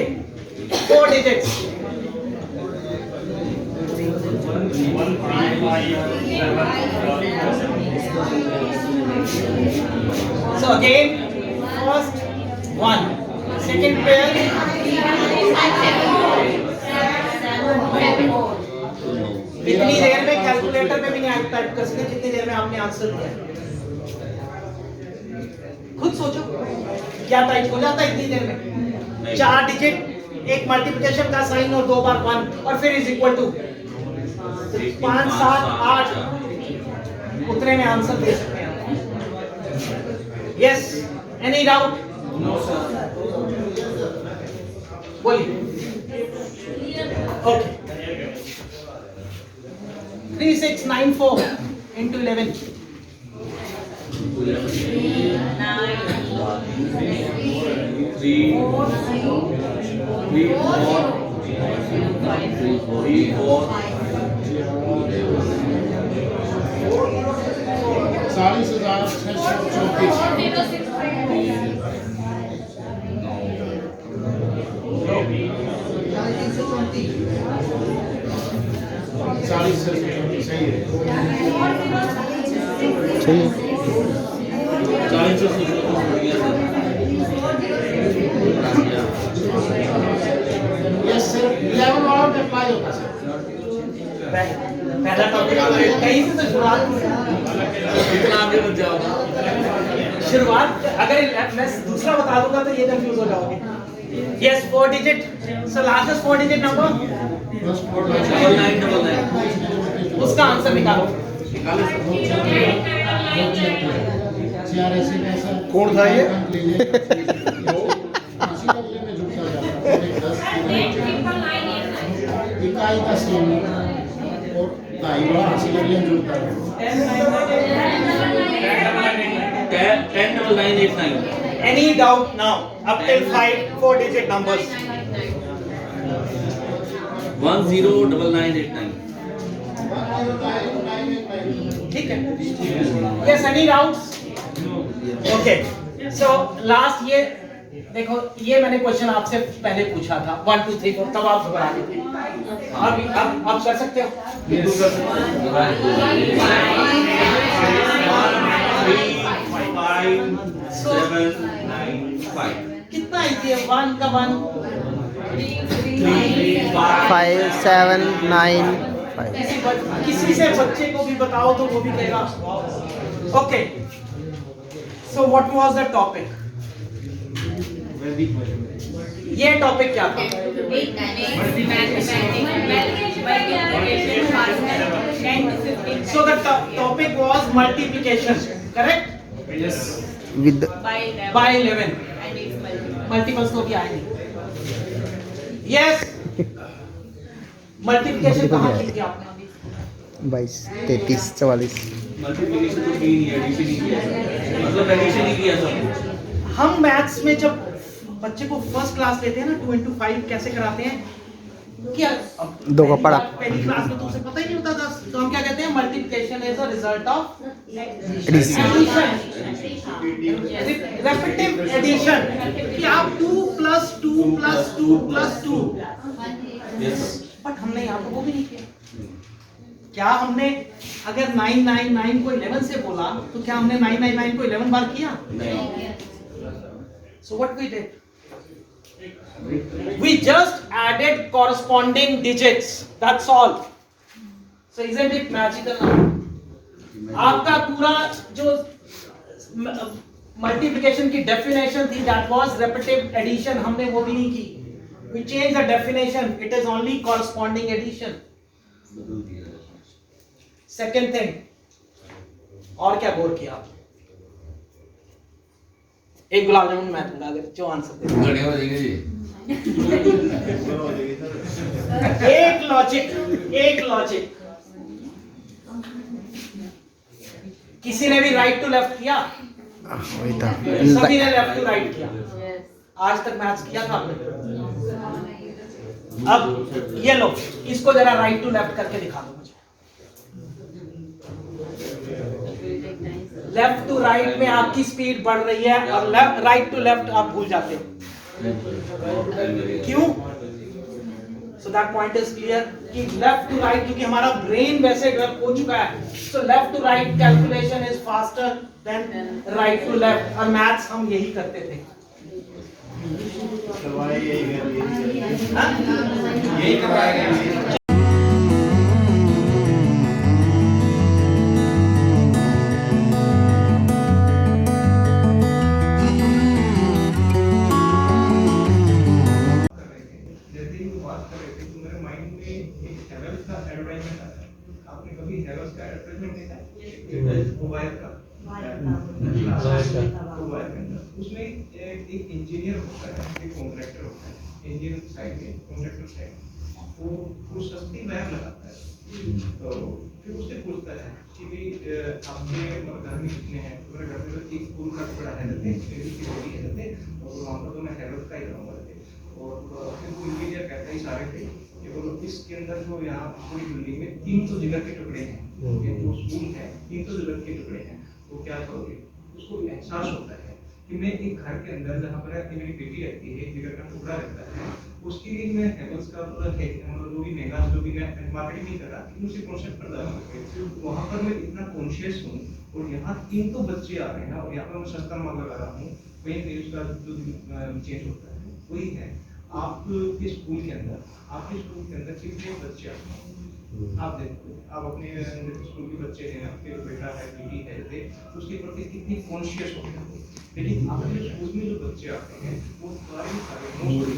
4 digits. So again, first one, second pair, इतनी देर में कैलकुलेटर पे भी नहीं टाइप कर सकते जितनी देर में आपने आंसर दिया। खुद सोचो, क्या टाइप हो जाता है इतनी देर में? 4 डिजिट, एक मल्टीप्लिकेशन का साइन और 2 बार 1, और फिर इज इक्वल टू 5 7 8, उतने में आंसर दे सकते हैं। Yes, any doubt? No sir. बोलिए। Okay, 3694 into 11. 40,634 ये सिर्फ 11 वाला पे अप्लाई होता है पहला टॉपिक कहीं से तो शुरुआत कितना आगे बच जाओगा। शुरुआत अगर मैं दूसरा बता दूंगा तो ये कंफ्यूज हो जाओगे। Yes 4 digit, so largest 4 digit number 9999 उसका आंसर निकालो। कौन था ये? इकाई का सेम और दाई वाला हासिल करने जुड़ता है 109989 Any doubt now? Up till 4 digit numbers. 109989 ठीक है? Yes, any doubts? Okay. So last ये देखो, ये मैंने क्वेश्चन आपसे पहले पूछा था 1 2 3 4, तब आप घबरा गए थे। अब आप कर सकते हो। कितना इजी है? 1 का 1 5 7 9 5 किसी से बच्चे को भी बताओ तो वो भी कहेगा। Okay, so what was the topic? ये टॉपिक क्या था? So the topic was multiplication, correct? Yes. With by 11 multiples तो भी आए नहीं। यस, मल्टीप्लिकेशन कहाँ की थी आपने? 22 33 44 मल्टीप्लिकेशन तो की नहीं, एडिशन ही किया, मतलब एडिशन ही किया सब। हम मैथ्स में जब बच्चे को फर्स्ट क्लास लेते हैं ना 2 into 5 कैसे कराते हैं, क्या दो का पढ़ा पहली क्लास में तो उसे पता ही नहीं होता था, तो हम क्या कहते हैं? Multiplication is a result of repetitive addition, कि आप 2 + 2 + 2 + 2, बट हमने यहाँ तो वो भी नहीं किया। क्या हमने अगर 999 को 11 से बोला तो क्या हमने 999 को 11 बार किया? So what we did? We just added corresponding digits. That's all. So isn't it magical now? आपका पूरा जो मल्टीप्लिकेशन की डेफिनेशन थी, that was repetitive addition, हमने वो भी नहीं की। We changed the definition. It is only corresponding addition. Second thing, और क्या गौर किया आपने? एक गुलाब जामुन मैं दूंगा अगर जो आंसर दे। बढ़िया हो जाएगी जी। एक लॉजिक किसी ने भी राइट टू लेफ्ट किया? वही था। सभी ने लेफ्ट टू राइट किया। आज तक मैथ्स किया था आपने? अब ये लो, इसको जरा राइट टू लेफ्ट करके दिखा दो मुझे। लेफ्ट टू राइट में आपकी स्पीड बढ़ रही है और राइट टू लेफ्ट आप भूल जाते हो। क्यों? So that point is clear कि लेफ्ट टू राइट, क्योंकि हमारा ब्रेन वैसे डेवलप हो चुका है, so left to right calculation is faster than right to left. और मैथ्स हम यही करते थे। यही करवाएंगे। उसमें एक इंजीनियर होता है, एक कॉन्ट्रैक्टर होता है, इंजीनियर साइड में कॉन्ट्रैक्टर साइड वो सस्ती वायर लगाता है, तो फिर उससे पूछता है कि भाई आपके घर में कितने हैं? तो मेरे घर में एक फूल का टुकड़ा है देते, की रोटी है देते, और वहाँ पर तो मैं हैरत का ही रहूँगा देते। और फिर वो इंजीनियर कहता है सारे थे कि बोलो इसके अंदर जो यहाँ पूरी बिल्डिंग में 300 जिगर के टुकड़े हैं, ये जो स्कूल है 300 जिगर के टुकड़े हैं, तो क्या करोगे? उसको एहसास होता है कि मैं एक घर के अंदर जहाँ पर मेरी बेटी रहती है, एक जिगर का टुकड़ा रहता है, उसके लिए मैं हेवल्स का जो भी मेगा जो भी मैं मार्केटिंग नहीं कर रहा लेकिन उसी कॉन्सेप्ट पर डाल करके वहाँ पर मैं इतना कॉन्शियस हूँ और यहाँ 3 तो बच्चे आ रहे हैं और यहाँ पर मैं सस्ता माल लगा रहा हूँ वही मेरे उसका जो चेंज होता है वही है आपके स्कूल के अंदर कितने बच्चे आते हैं आप देखो आप अपने स्कूल के बच्चे हैं आपके बेटा है बेटी है जैसे उसके प्रति कितनी कॉन्शियस होते हैं लेकिन आपके स्कूल में जो बच्चे आते हैं वो सारे मोस्ट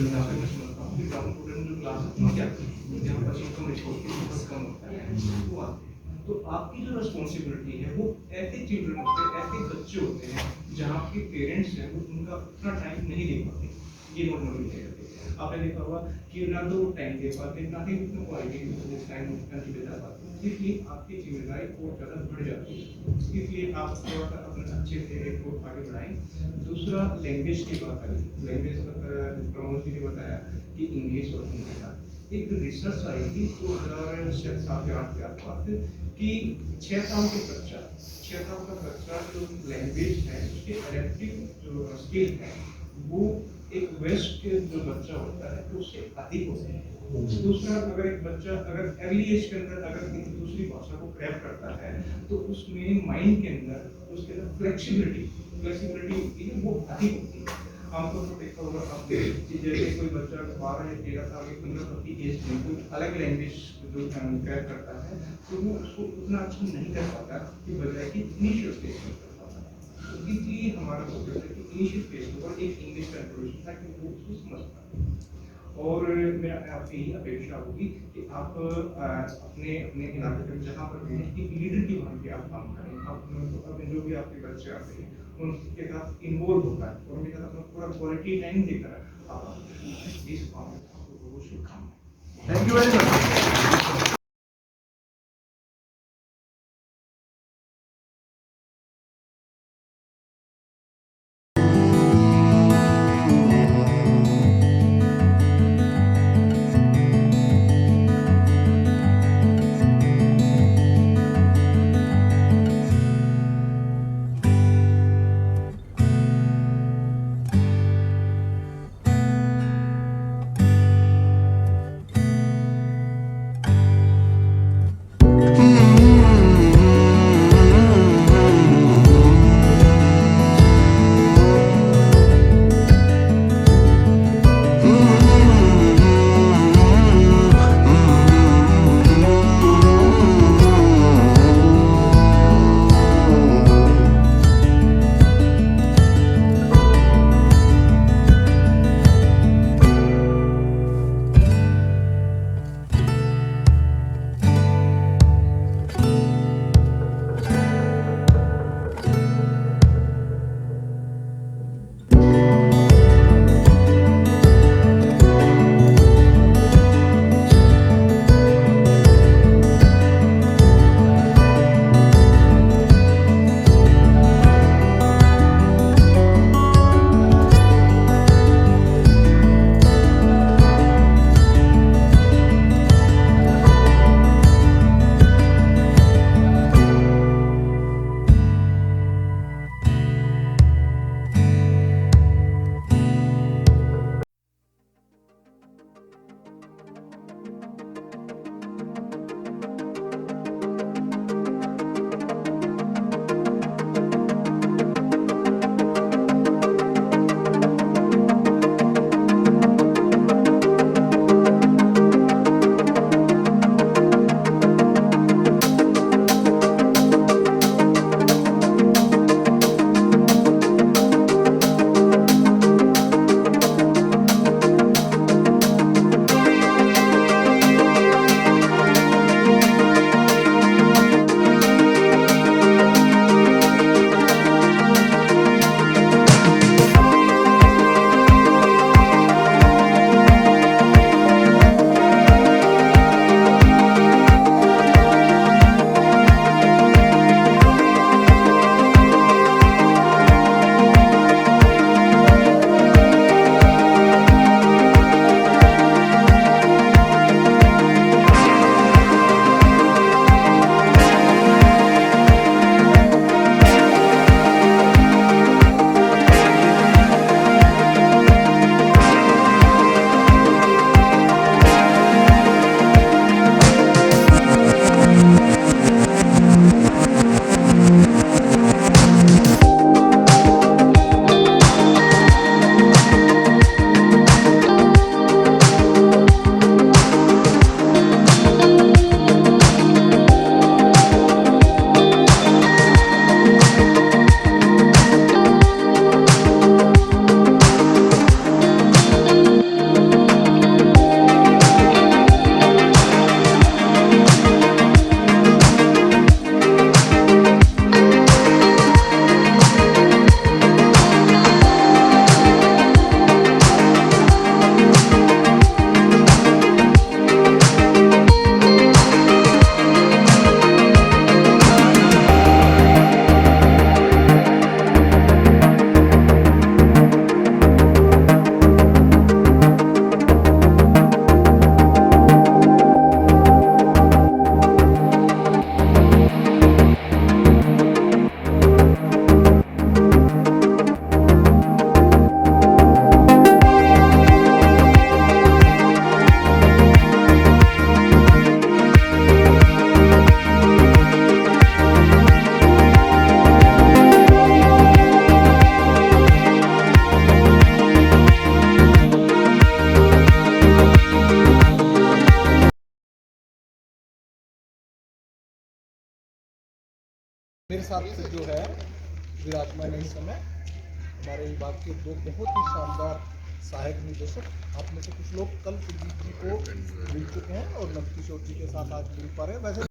ग्राउंड स्टूडेंट जो क्लास में क्या जहाँ बच्चों को रिसोर्स कम होता है वो आते हैं तो आपकी जो रिस्पॉन्सिबिलिटी है वो ऐसे चिल्ड्रन होते हैं ऐसे बच्चे होते हैं जहाँ आपके पेरेंट्स हैं वो उनका उतना टाइम नहीं दे पाते ये नॉर्मली है आपने देखा होगा कि ना तो टाइम दे पाते ना ही उतना क्वालिटी टाइम उनकी बता पाते इसलिए आपकी जिम्मेदारी बहुत ज़्यादा बढ़ जाती है इसलिए आप थोड़ा सा अपने अच्छे से एक को आगे बढ़ाएं दूसरा लैंग्वेज की बात है लैंग्वेज प्रमोद जी ने बताया कि इंग्लिश और हिंदी का एक रिसर्च आई थी 2007 या 8 के आसपास कि 6 साल का बच्चा जो लैंग्वेज है उसके एडेप्टिव जो स्किल है वो एक वेस्ट के जो बच्चा होता है तो उससे अधिक होते हैं दूसरा अगर एक बच्चा अगर अर्ली एज के अंदर अगर किसी दूसरी भाषा को क्रैप करता है तो उसमें माइंड के अंदर उसके अंदर फ्लेक्सिबिलिटी होती है वो अधिक होती है आमतौर पर देखा होगा आपके जैसे कोई बच्चा 12 या 13 साल के 15 साल की एज में कोई अलग लैंग्वेज जो क्रैप करता है तो वो उसको उतना अच्छा नहीं कर पाता कि बजाय कि इनिशियल स्टेज में कर पाता है इसलिए हमारा फोकस है कि इनिशियल स्टेज पर एक इंग्लिश का इंट्रोडक्शन ताकि वो उसको समझ पाए और मेरा आपसे यही अपेक्षा होगी कि आप अपने अपने इलाके में जहाँ पर भी एक लीडर की बन के आप काम करें आप जो भी आपके बच्चे आते हैं उनके साथ इन्वॉल्व होता है और उनके साथ अपना पूरा क्वालिटी टाइम देकर आप इस काम में आपको शुभकामनाएं थैंक यू वेरी मच मेरे साथ जो है विराजमान इस समय हमारे विभाग के दो बहुत ही शानदार सहायक निदेशक, आप में से कुछ लोग कल सुजीत जी को मिल चुके हैं और नंदकिशोर जी के साथ आज मिल पा रहे हैं। वैसे